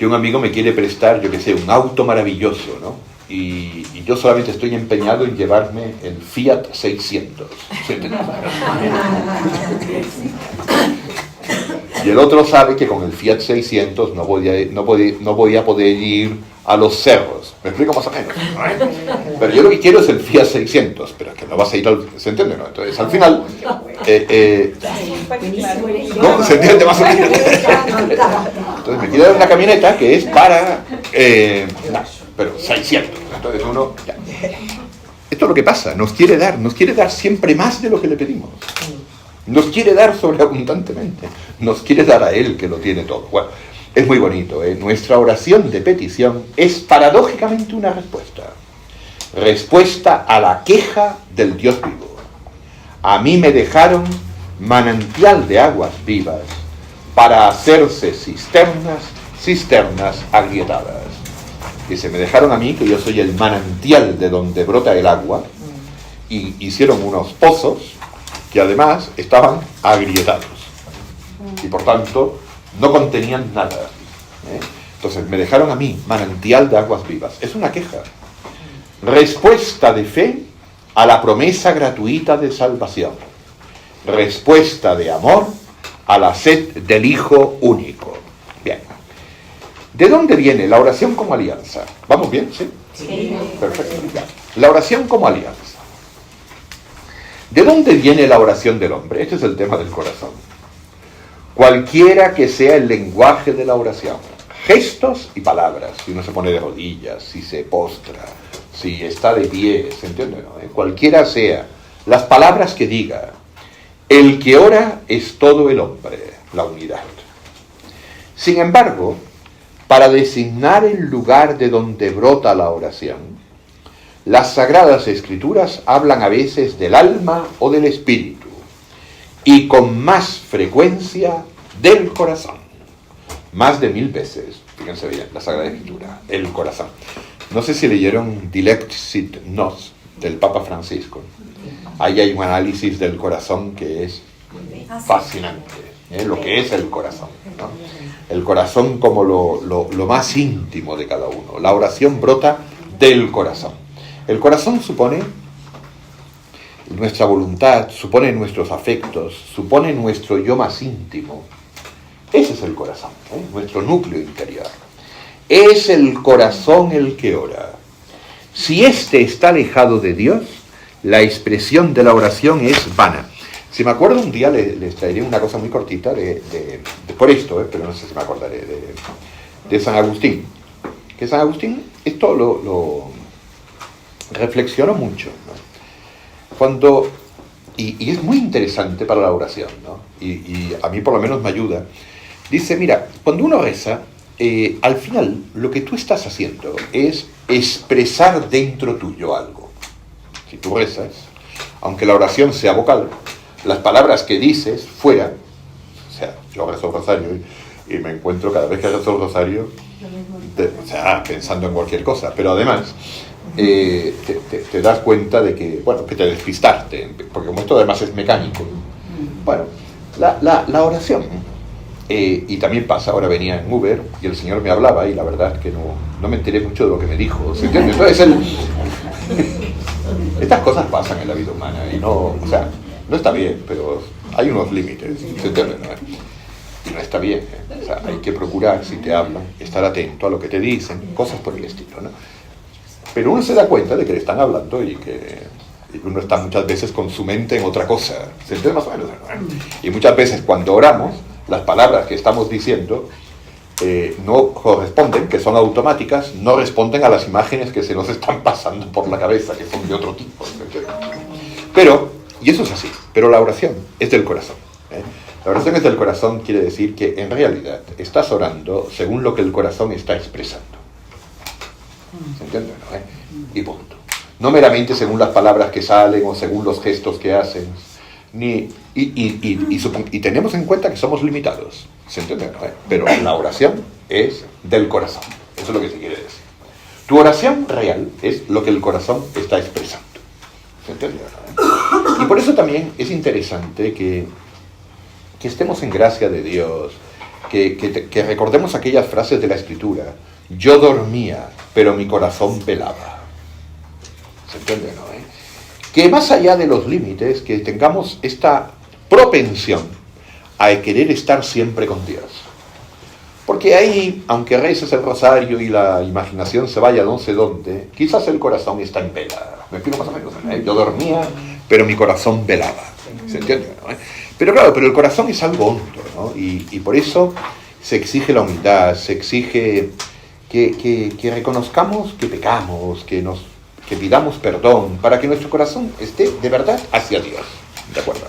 un amigo me quiere prestar, yo qué sé, un auto maravilloso, ¿no? Y yo solamente estoy empeñado en llevarme el Fiat 600. ¿Se entiende? Y el otro sabe que con el Fiat 600 no voy a poder ir a los cerros. ¿Me explico más o menos? Pero yo lo que quiero es el Fiat 600, pero es que no vas a ir al... ¿Se entiende? ¿No? Entonces, al final... ¿no? ¿Se entiende más o menos? Entonces, me quiero dar una camioneta que es para... pero 600. Entonces uno... Ya. Esto es lo que pasa. Nos quiere dar siempre más de lo que le pedimos. Nos quiere dar sobreabundantemente. Nos quiere dar a Él que lo tiene todo. Bueno, es muy bonito, ¿eh? Nuestra oración de petición es paradójicamente una respuesta. Respuesta a la queja del Dios vivo. A mí me dejaron manantial de aguas vivas, para hacerse cisternas agrietadas. Que se me dejaron a mí, que yo soy el manantial de donde brota el agua, y hicieron unos pozos que además estaban agrietados y por tanto no contenían nada. Entonces me dejaron a mí, manantial de aguas vivas. Es una queja. Respuesta de fe a la promesa gratuita de salvación. Respuesta de amor a la sed del Hijo único. Bien. ¿De dónde viene la oración como alianza? ¿Vamos bien? ¿Sí? Sí. Perfecto. La oración como alianza. ¿De dónde viene la oración del hombre? Este es el tema del corazón. Cualquiera que sea el lenguaje de la oración, gestos y palabras, si uno se pone de rodillas, si se postra, si está de pie, ¿se entiende? ¿No? Cualquiera sea las palabras que diga, el que ora es todo el hombre, la unidad. Sin embargo, para designar el lugar de donde brota la oración, las Sagradas Escrituras hablan a veces del alma o del espíritu, y con más frecuencia del corazón. Más de 1000 veces, fíjense bien, la Sagrada Escritura, el corazón. No sé si leyeron Dilexit Nos, del Papa Francisco. Ahí hay un análisis del corazón que es fascinante, lo que es el corazón, ¿no? El corazón como lo más íntimo de cada uno. La oración brota del corazón. El corazón supone nuestra voluntad, supone nuestros afectos, supone nuestro yo más íntimo. Ese es el corazón, nuestro núcleo interior. Es el corazón el que ora. Si éste está alejado de Dios, la expresión de la oración es vana. Si me acuerdo un día les traeré una cosa muy cortita por esto, pero no sé si me acordaré, de San Agustín. Que San Agustín esto lo reflexionó mucho, ¿no? Cuando, y es muy interesante para la oración, ¿no? Y a mí por lo menos me ayuda. Dice, mira, cuando uno reza, al final lo que tú estás haciendo es expresar dentro tuyo algo. Si tú rezas, aunque la oración sea vocal, las palabras que dices fuera, o sea, yo rezo el rosario y me encuentro cada vez que rezo el rosario, pensando en cualquier cosa, pero además te das cuenta de que, bueno, que te despistaste, porque como esto además es mecánico. Bueno, la oración, y también pasa, ahora venía en Uber y el Señor me hablaba y la verdad es que no me enteré mucho de lo que me dijo, ¿se entiende? Entonces estas cosas pasan en la vida humana y no está bien, pero hay unos límites, ¿se entiende? Y no está bien, o sea, hay que procurar, si te hablan, estar atento a lo que te dicen, cosas por el estilo, ¿no? Pero uno se da cuenta de que le están hablando y que uno está muchas veces con su mente en otra cosa, ¿se entiende más o menos? Y muchas veces cuando oramos, las palabras que estamos diciendo no corresponden, que son automáticas, no responden a las imágenes que se nos están pasando por la cabeza, que son de otro tipo, ¿se entiende? Pero, y eso es así, pero la oración es del corazón, La oración es del corazón quiere decir que en realidad estás orando según lo que el corazón está expresando. ¿Se entiende? ¿No? Y punto. No meramente según las palabras que salen o según los gestos que hacen. Y tenemos en cuenta que somos limitados. ¿Se entiende? ¿No? Pero la oración es del corazón. Eso es lo que se quiere decir. Tu oración real es lo que el corazón está expresando. ¿Se entiende? ¿No? Y por eso también es interesante que estemos en gracia de Dios, que recordemos aquellas frases de la Escritura. Yo dormía, pero mi corazón velaba. ¿Se entiende, no? Que más allá de los límites, que tengamos esta propensión a querer estar siempre con Dios. Porque ahí, aunque reces el rosario y la imaginación se vaya no sé dónde, quizás el corazón está en vela. Me explico más o menos, ¿no? Yo dormía, pero mi corazón velaba. ¿Se entiende, no? Pero claro, pero el corazón es algo hondo, ¿no? Y por eso se exige la humildad, se exige que reconozcamos que pecamos, que pidamos perdón, para que nuestro corazón esté de verdad hacia Dios. ¿De acuerdo?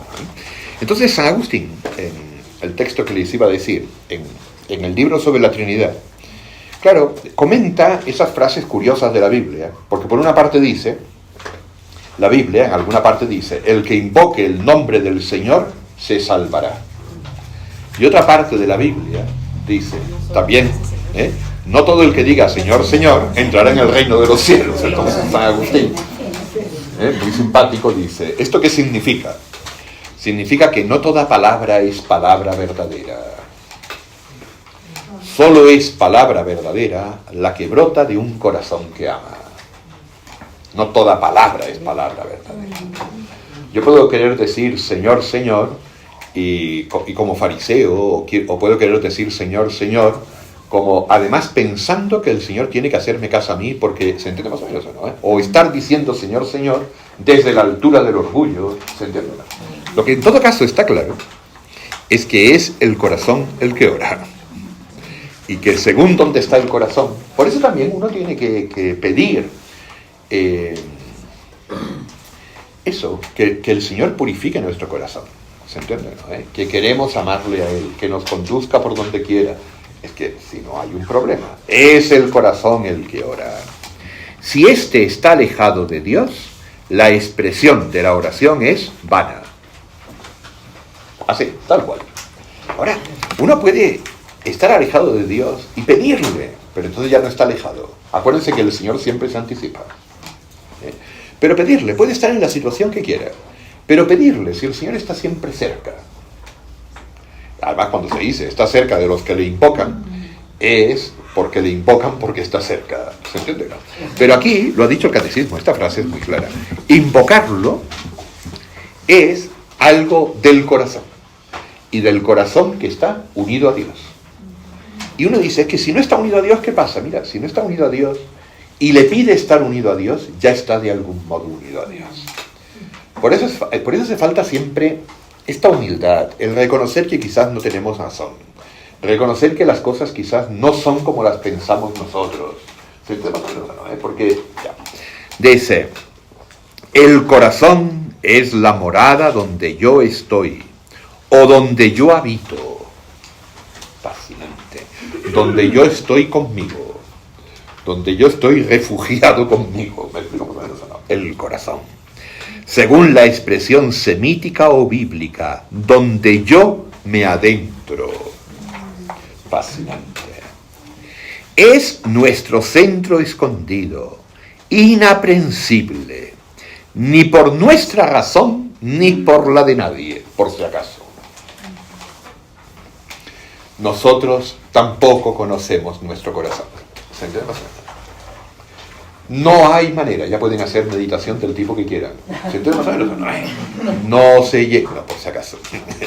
Entonces San Agustín, en el texto que les iba a decir, en el libro sobre la Trinidad, claro, comenta esas frases curiosas de la Biblia, porque por una parte dice, la Biblia en alguna parte dice, el que invoque el nombre del Señor se salvará. Y otra parte de la Biblia dice también, no todo el que diga Señor, Señor, entrará en el reino de los cielos. Entonces San Agustín, muy simpático, dice, ¿esto qué significa? Significa que no toda palabra es palabra verdadera. Solo es palabra verdadera la que brota de un corazón que ama. No toda palabra es palabra verdadera. Yo puedo querer decir Señor, Señor, y como fariseo, o puedo querer decir Señor, Señor, como además pensando que el Señor tiene que hacerme caso a mí, porque se entiende más o menos, ¿no? O estar diciendo Señor, Señor, desde la altura del orgullo, ¿se entiende? Lo que en todo caso está claro es que es el corazón el que ora. Y que según dónde está el corazón, por eso también uno tiene que pedir eso, que el Señor purifique nuestro corazón. ¿Se entiende? ¿No? Que queremos amarle a Él, que nos conduzca por donde quiera. Es que si no hay un problema, es el corazón el que ora. Si éste está alejado de Dios, la expresión de la oración es vana. Así, tal cual. Ahora, uno puede estar alejado de Dios y pedirle, pero entonces ya no está alejado. Acuérdense que el Señor siempre se anticipa. Pero pedirle, puede estar en la situación que quiera, pero pedirle, si el Señor está siempre cerca. Además, cuando se dice está cerca de los que le invocan, es porque le invocan porque está cerca. ¿Se entiende? ¿No? Pero aquí, lo ha dicho el catecismo, esta frase es muy clara. Invocarlo es algo del corazón, y del corazón que está unido a Dios. Y uno dice, es que si no está unido a Dios, ¿qué pasa? Mira, si no está unido a Dios y le pide estar unido a Dios, ya está de algún modo unido a Dios. Por eso hace falta siempre esta humildad, el reconocer que quizás no tenemos razón, reconocer que las cosas quizás no son como las pensamos nosotros. Porque dice, el corazón es la morada donde yo estoy, o donde yo habito. Fascinante. Donde yo estoy conmigo, donde yo estoy refugiado conmigo. ¿Me explico más o menos? El corazón. Según la expresión semítica o bíblica, donde yo me adentro. Fascinante. Es nuestro centro escondido, inaprensible, ni por nuestra razón, ni por la de nadie, por si acaso. Nosotros tampoco conocemos nuestro corazón. ¿Se entiende? No hay manera, ya pueden hacer meditación del tipo que quieran. ¿Se entiende más o menos? No se llega, por si acaso.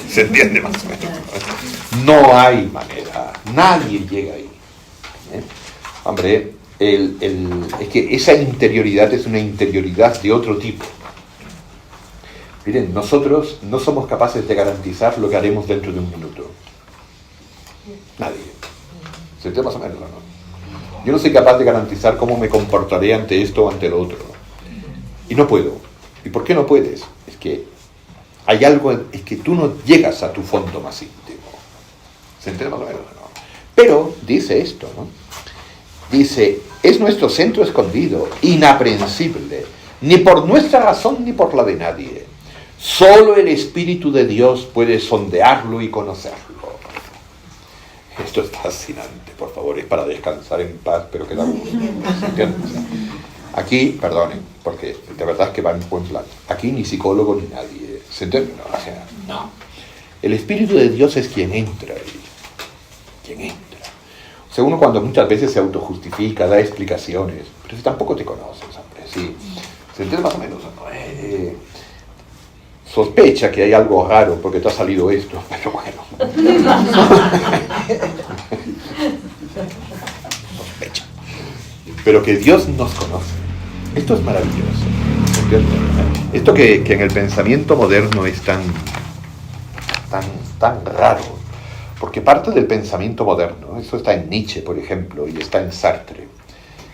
¿Se entiende más o menos? No hay manera, nadie llega ahí. Hombre, es que esa interioridad es una interioridad de otro tipo. Miren, nosotros no somos capaces de garantizar lo que haremos dentro de un minuto. Nadie. ¿Se entiende más o menos? ¿No? Yo no soy capaz de garantizar cómo me comportaré ante esto o ante lo otro. Y no puedo. ¿Y por qué no puedes? Es que hay algo, es que tú no llegas a tu fondo más íntimo. ¿Se entiende más o menos? ¿No? Pero dice esto, ¿no? Dice, es nuestro centro escondido, inaprensible, ni por nuestra razón ni por la de nadie. Solo el Espíritu de Dios puede sondearlo y conocerlo. Esto es fascinante, por favor, es para descansar en paz, pero queda gusto. ¿Entiendes? Aquí, perdonen, porque de verdad es que va en buen plan. Aquí ni psicólogo ni nadie. ¿Se entiende? No, o sea, no. El Espíritu de Dios es quien entra ahí. Quien entra. O sea, uno cuando muchas veces se autojustifica, da explicaciones, pero si tampoco te conoces, hombre, sí. ¿Se entiende más o menos? ¿No? Sospecha que hay algo raro porque te ha salido esto, pero bueno. Sospecha. Pero que Dios nos conoce. Esto es maravilloso. ¿Entiendes? Esto que en el pensamiento moderno es tan raro, porque parte del pensamiento moderno, eso está en Nietzsche, por ejemplo, y está en Sartre,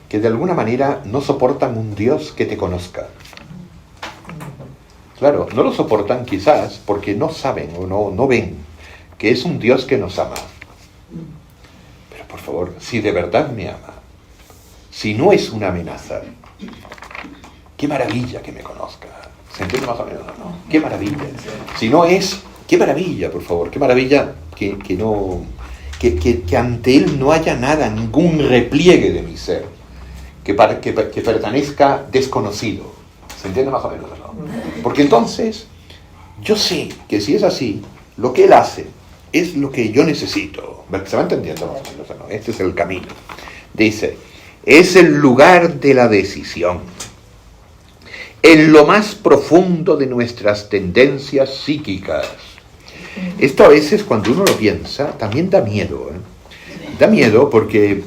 que de alguna manera no soportan un Dios que te conozca. Claro, no lo soportan quizás porque no saben o no ven que es un Dios que nos ama. Pero por favor, si de verdad me ama, si no es una amenaza, qué maravilla que me conozca. ¿Se entiende más o menos? ¿No? Qué maravilla. Si no es qué maravilla, por favor, qué maravilla que ante Él no haya nada, ningún repliegue de mi ser, que pertenezca desconocido. ¿Se entiende más o menos, no? Porque entonces, yo sé que si es así, lo que Él hace es lo que yo necesito. ¿Se va entendiendo más o menos, no? Este es el camino. Dice, es el lugar de la decisión. En lo más profundo de nuestras tendencias psíquicas. Esto a veces, cuando uno lo piensa, también da miedo. Da miedo porque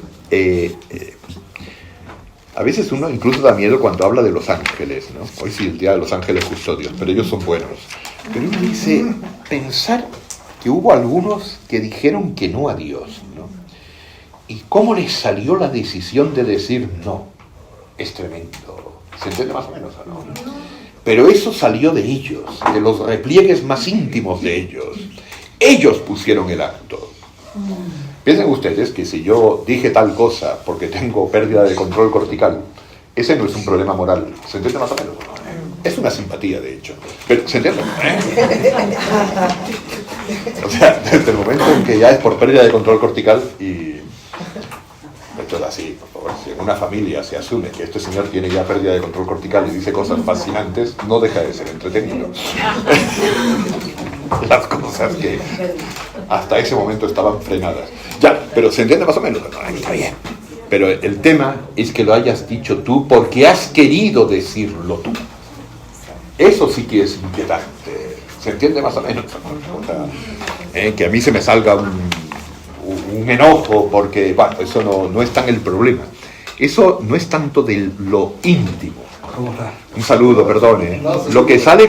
a veces uno incluso da miedo cuando habla de los ángeles, ¿no? Hoy sí, el día de los ángeles custodios, pero ellos son buenos. Pero uno dice, pensar que hubo algunos que dijeron que no a Dios, ¿no? ¿Y cómo les salió la decisión de decir no? Es tremendo. ¿Se entiende más o menos o no? Pero eso salió de ellos, de los repliegues más íntimos de ellos. Ellos pusieron el acto. Piensen ustedes que si yo dije tal cosa porque tengo pérdida de control cortical, ese no es un problema moral. ¿Se entiende más o menos? Es una simpatía, de hecho. Pero, ¿se entiende? O sea, desde el momento en que ya es por pérdida de control cortical y... Esto es así, por favor. Si en una familia se asume que este señor tiene ya pérdida de control cortical y dice cosas fascinantes, no deja de ser entretenido. Las cosas que hasta ese momento estaban frenadas. Ya, pero ¿se entiende más o menos? No, está bien. Pero el tema es que lo hayas dicho tú porque has querido decirlo tú. Eso sí que es inquietante. ¿Se entiende más o menos? O sea, que a mí se me salga un enojo porque, bueno, eso no es tan el problema. Eso no es tanto de lo íntimo. Un saludo, perdone. Lo que sale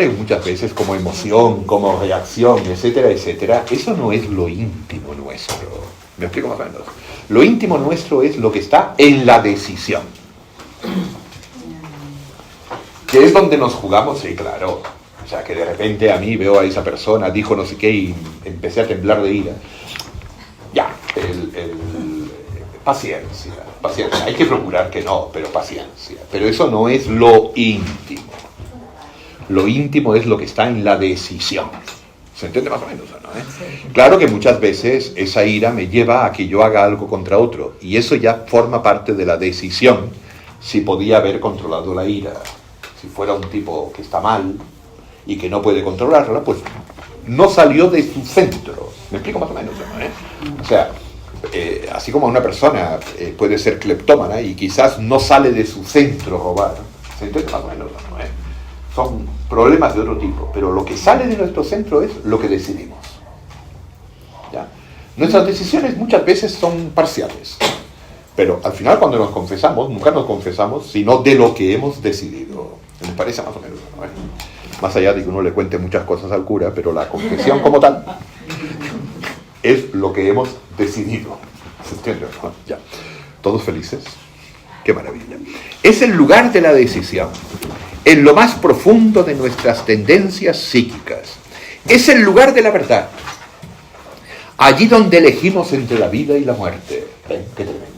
muchas veces como emoción, como reacción, etcétera, etcétera, eso no es lo íntimo nuestro. ¿Me explico más o menos? Lo íntimo nuestro es lo que está en la decisión. ¿Que es donde nos jugamos? Sí, claro. O sea, que de repente a mí veo a esa persona, dijo no sé qué y empecé a temblar de ira. Ya, paciencia. Hay que procurar que no, pero paciencia. Pero eso no es lo íntimo. Lo íntimo es lo que está en la decisión. ¿Se entiende más o menos, no? Claro que muchas veces esa ira me lleva a que yo haga algo contra otro. Y eso ya forma parte de la decisión. Si podía haber controlado la ira. Si fuera un tipo que está mal y que no puede controlarla, pues no salió de su centro. ¿Me explico más o menos, no? O sea, así como una persona puede ser cleptómana y quizás no sale de su centro robar, ¿se entiende más o menos, no? Son problemas de otro tipo, pero lo que sale de nuestro centro es lo que decidimos. ¿Ya? Nuestras decisiones muchas veces son parciales, pero al final cuando nos confesamos, nunca nos confesamos sino de lo que hemos decidido. ¿Les parece más o menos, no? Más allá de que uno le cuente muchas cosas al cura, pero la confesión como tal es lo que hemos decidido. ¿Se entiende? ¿No? Ya. ¿Todos felices? ¡Qué maravilla! Es el lugar de la decisión, en lo más profundo de nuestras tendencias psíquicas. Es el lugar de la verdad, allí donde elegimos entre la vida y la muerte. ¿Ven? ¡Qué tremendo!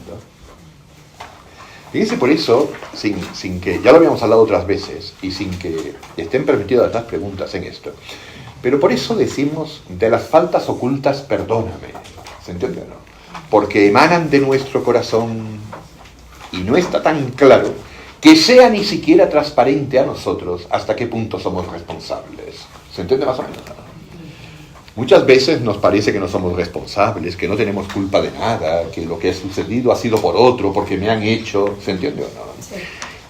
Fíjense, por eso, sin que, ya lo habíamos hablado otras veces, y sin que estén permitidas las preguntas en esto, pero por eso decimos, de las faltas ocultas, perdóname. ¿Se entiende o no? Porque emanan de nuestro corazón y no está tan claro que sea ni siquiera transparente a nosotros hasta qué punto somos responsables. ¿Se entiende más o menos? Muchas veces nos parece que no somos responsables, que no tenemos culpa de nada, que lo que ha sucedido ha sido por otro, porque me han hecho. ¿Se entiende o no? Sí.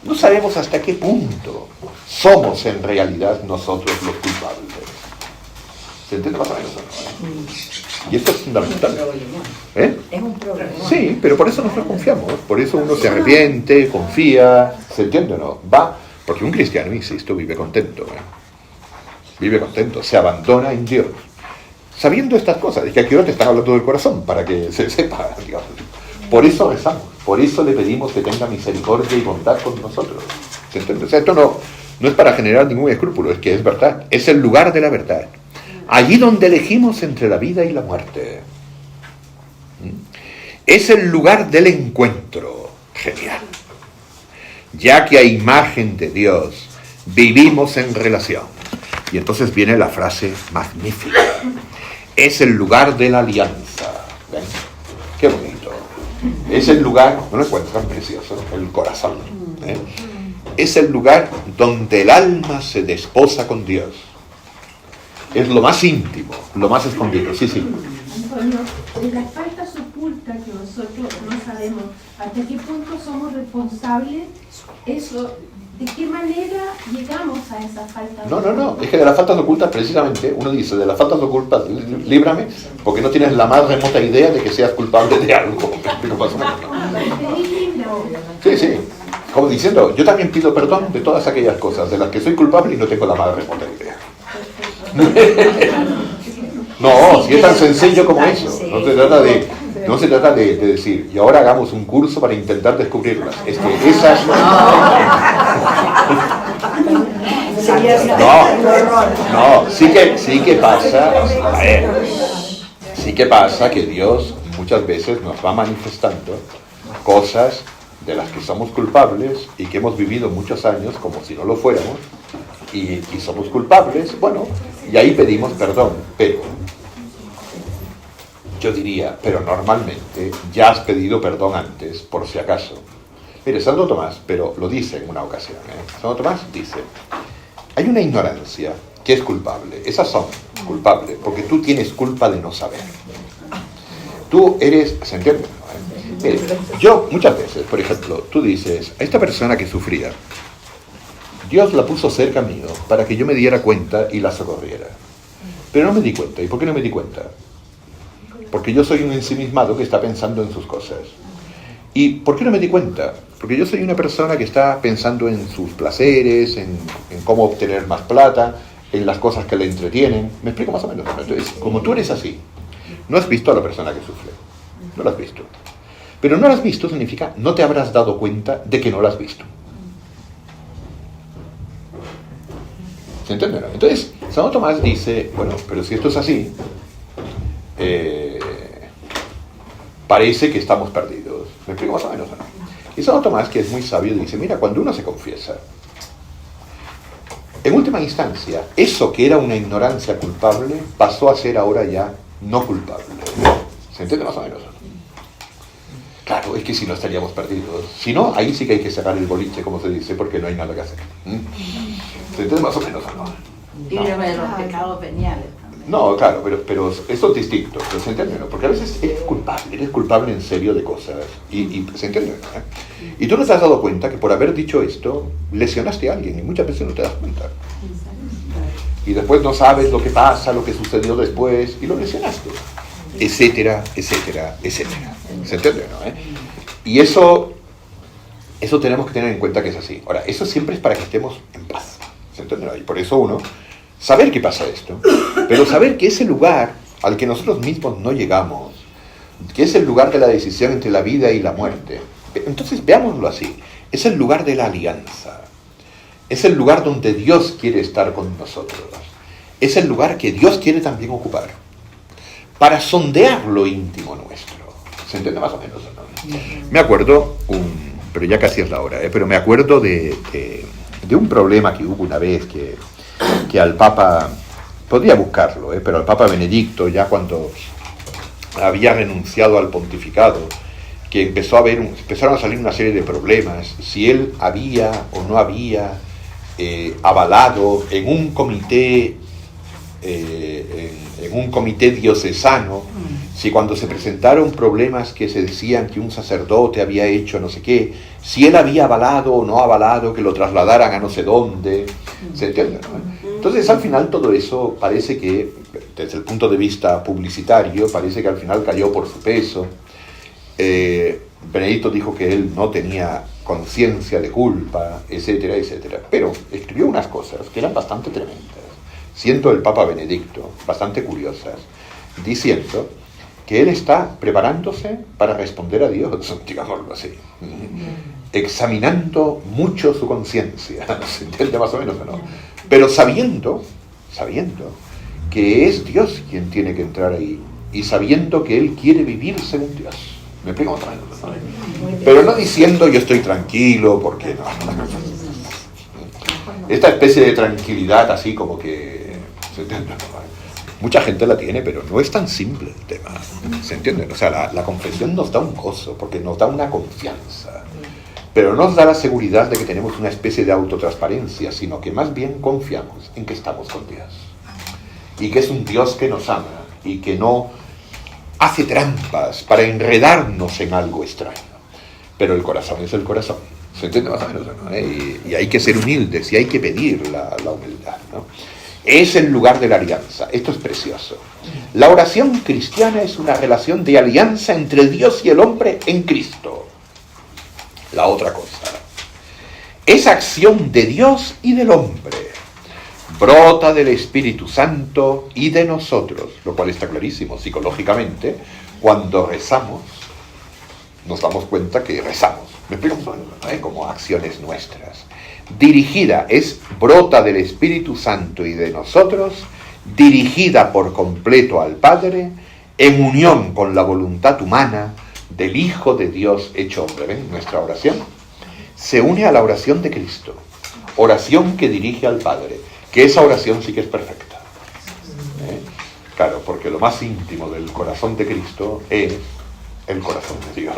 No sabemos hasta qué punto somos en realidad nosotros los culpables. ¿Se entiende más o menos? Y esto es fundamental. Es un problema. Sí, pero por eso nosotros confiamos. Por eso uno se arrepiente, confía. ¿Se entiende o no? Va, porque un cristiano, insisto, vive contento. Vive contento, se abandona en Dios. Sabiendo estas cosas, es que aquí ahora te están hablando del corazón, para que se sepa, digamos. Por eso rezamos, por eso le pedimos que tenga misericordia y bondad con nosotros. ¿Se entiende? O sea, esto no es para generar ningún escrúpulo, es que es verdad. Es el lugar de la verdad. Allí donde elegimos entre la vida y la muerte. Es el lugar del encuentro. Genial. Ya que a imagen de Dios vivimos en relación. Y entonces viene la frase magnífica. Es el lugar de la alianza. ¿Ven? Qué bonito. Es el lugar, ¿no lo encuentran precioso? El corazón. ¿Eh? Es el lugar donde el alma se desposa con Dios. Es lo más íntimo, lo más escondido. Sí, sí. Antonio, de las faltas ocultas que nosotros no sabemos, ¿hasta qué punto somos responsables? Eso, ¿de qué manera llegamos a esa falta? No, es que de las faltas ocultas, precisamente, uno dice, de las faltas ocultas, líbrame, porque no tienes la más remota idea de que seas culpable de algo. Sí, sí. Como diciendo, yo también pido perdón de todas aquellas cosas de las que soy culpable y no tengo la más remota idea. No, si es tan sencillo como eso. No se trata de decir, y ahora hagamos un curso para intentar descubrirlas. Es que esas... No, sí que pasa. A ver, sí que pasa que Dios muchas veces nos va manifestando cosas de las que somos culpables y que hemos vivido muchos años como si no lo fuéramos, y somos culpables, bueno, y ahí pedimos perdón, pero yo diría, pero normalmente ya has pedido perdón antes, por si acaso. Mire, Santo Tomás, pero lo dice en una ocasión, Santo Tomás dice, hay una ignorancia que es culpable, esas son culpables, porque tú tienes culpa de no saber. Tú eres, ¿se entiende? Mire, yo muchas veces, por ejemplo, tú dices, a esta persona que sufría, Dios la puso cerca mío para que yo me diera cuenta y la socorriera. Pero no me di cuenta. ¿Y por qué no me di cuenta? Porque yo soy un ensimismado que está pensando en sus cosas. ¿Y por qué no me di cuenta? Porque yo soy una persona que está pensando en sus placeres, en cómo obtener más plata, en las cosas que le entretienen. ¿Me explico más o menos? Entonces, como tú eres así, no has visto a la persona que sufre. No la has visto. Pero no la has visto significa no te habrás dado cuenta de que no la has visto. ¿Se entiende? Entonces, Santo Tomás dice, bueno, pero si esto es así, parece que estamos perdidos. ¿Me explico más o menos? ¿No? Y Santo Tomás, que es muy sabio, dice, mira, cuando uno se confiesa, en última instancia, eso que era una ignorancia culpable pasó a ser ahora ya no culpable. ¿Se entiende más o menos? Claro, es que si no estaríamos perdidos. Si no, ahí sí que hay que cerrar el boliche, como se dice, porque no hay nada que hacer. ¿Se entiende más o menos? Líbrame de los pecados veniales. No, claro, pero eso es distinto, pero se entiende, ¿no? Porque a veces eres culpable en serio de cosas, y se entiende, ¿no? Y tú no te has dado cuenta que por haber dicho esto, lesionaste a alguien, y muchas veces no te das cuenta. Y después no sabes lo que pasa, lo que sucedió después, y lo lesionaste, etcétera, etcétera, etcétera. ¿Se entiende, no? Y eso tenemos que tener en cuenta que es así. Ahora, eso siempre es para que estemos en paz, ¿se entiende? Y por eso uno... saber que pasa esto, pero saber que ese lugar al que nosotros mismos no llegamos, que es el lugar de la decisión entre la vida y la muerte, entonces veámoslo así, es el lugar de la alianza, es el lugar donde Dios quiere estar con nosotros, es el lugar que Dios quiere también ocupar, para sondear lo íntimo nuestro. ¿Se entiende más o menos? ¿No? Me acuerdo, pero ya casi es la hora, pero me acuerdo de un problema que hubo una vez que al Papa, podría buscarlo, pero al Papa Benedicto, ya cuando había renunciado al pontificado, que empezaron a salir una serie de problemas, si él había o no había avalado en un comité diocesano, si cuando se presentaron problemas que se decían que un sacerdote había hecho no sé qué, si él había avalado o no avalado que lo trasladaran a no sé dónde, ¿se entiende? ¿No? Entonces al final todo eso parece que, desde el punto de vista publicitario, parece que al final cayó por su peso. Benedicto dijo que él no tenía conciencia de culpa, etcétera, etcétera, pero escribió unas cosas que eran bastante tremendas, siendo el Papa Benedicto, bastante curiosas, diciendo que él está preparándose para responder a Dios, digámoslo así, examinando mucho su conciencia, ¿se entiende más o menos o no? Pero sabiendo que es Dios quien tiene que entrar ahí, y sabiendo que él quiere vivir según Dios. ¿Me explico otra vez? Pero no diciendo yo estoy tranquilo, porque no. Esta especie de tranquilidad así como que ¿Se entiende? Mucha gente la tiene, pero no es tan simple el tema. ¿Se entiende? O sea, la confesión nos da un gozo, porque nos da una confianza. Pero no nos da la seguridad de que tenemos una especie de autotransparencia, sino que más bien confiamos en que estamos con Dios. Y que es un Dios que nos ama y que no hace trampas para enredarnos en algo extraño. Pero el corazón es el corazón. ¿Se entiende más o menos? ¿No? Y hay que ser humildes y hay que pedir la humildad, ¿no? Es el lugar de la alianza. Esto es precioso. La oración cristiana es una relación de alianza entre Dios y el hombre en Cristo. La otra cosa es acción de Dios y del hombre. Brota del Espíritu Santo y de nosotros, lo cual está clarísimo psicológicamente. Cuando rezamos, nos damos cuenta que rezamos. ¿Me explico? Como acciones nuestras. Dirigida brota del Espíritu Santo y de nosotros, dirigida por completo al Padre, en unión con la voluntad humana del Hijo de Dios hecho hombre. ¿Ven? Nuestra oración se une a la oración de Cristo, oración que dirige al Padre, que esa oración sí que es perfecta. Claro, porque lo más íntimo del corazón de Cristo es el corazón de Dios.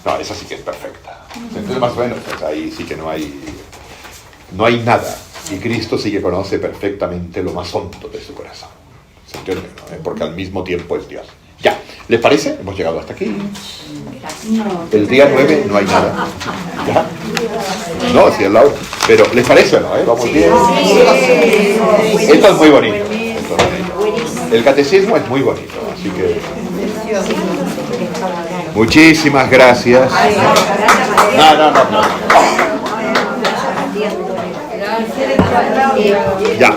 No, esa sí que es perfecta. Entonces, más o menos, pues ahí sí que no hay nada. Y Cristo sí que conoce perfectamente lo más hondo de su corazón. ¿Se entiende? ¿No? Porque al mismo tiempo es Dios. Ya, ¿les parece? Hemos llegado hasta aquí. El día 9 no hay nada. ¿Ya? No, sí es la hora. Pero, ¿les parece o no? ¿Vamos bien? Esto es muy bonito. El catecismo es muy bonito, así que... Muchísimas gracias. No. Ya.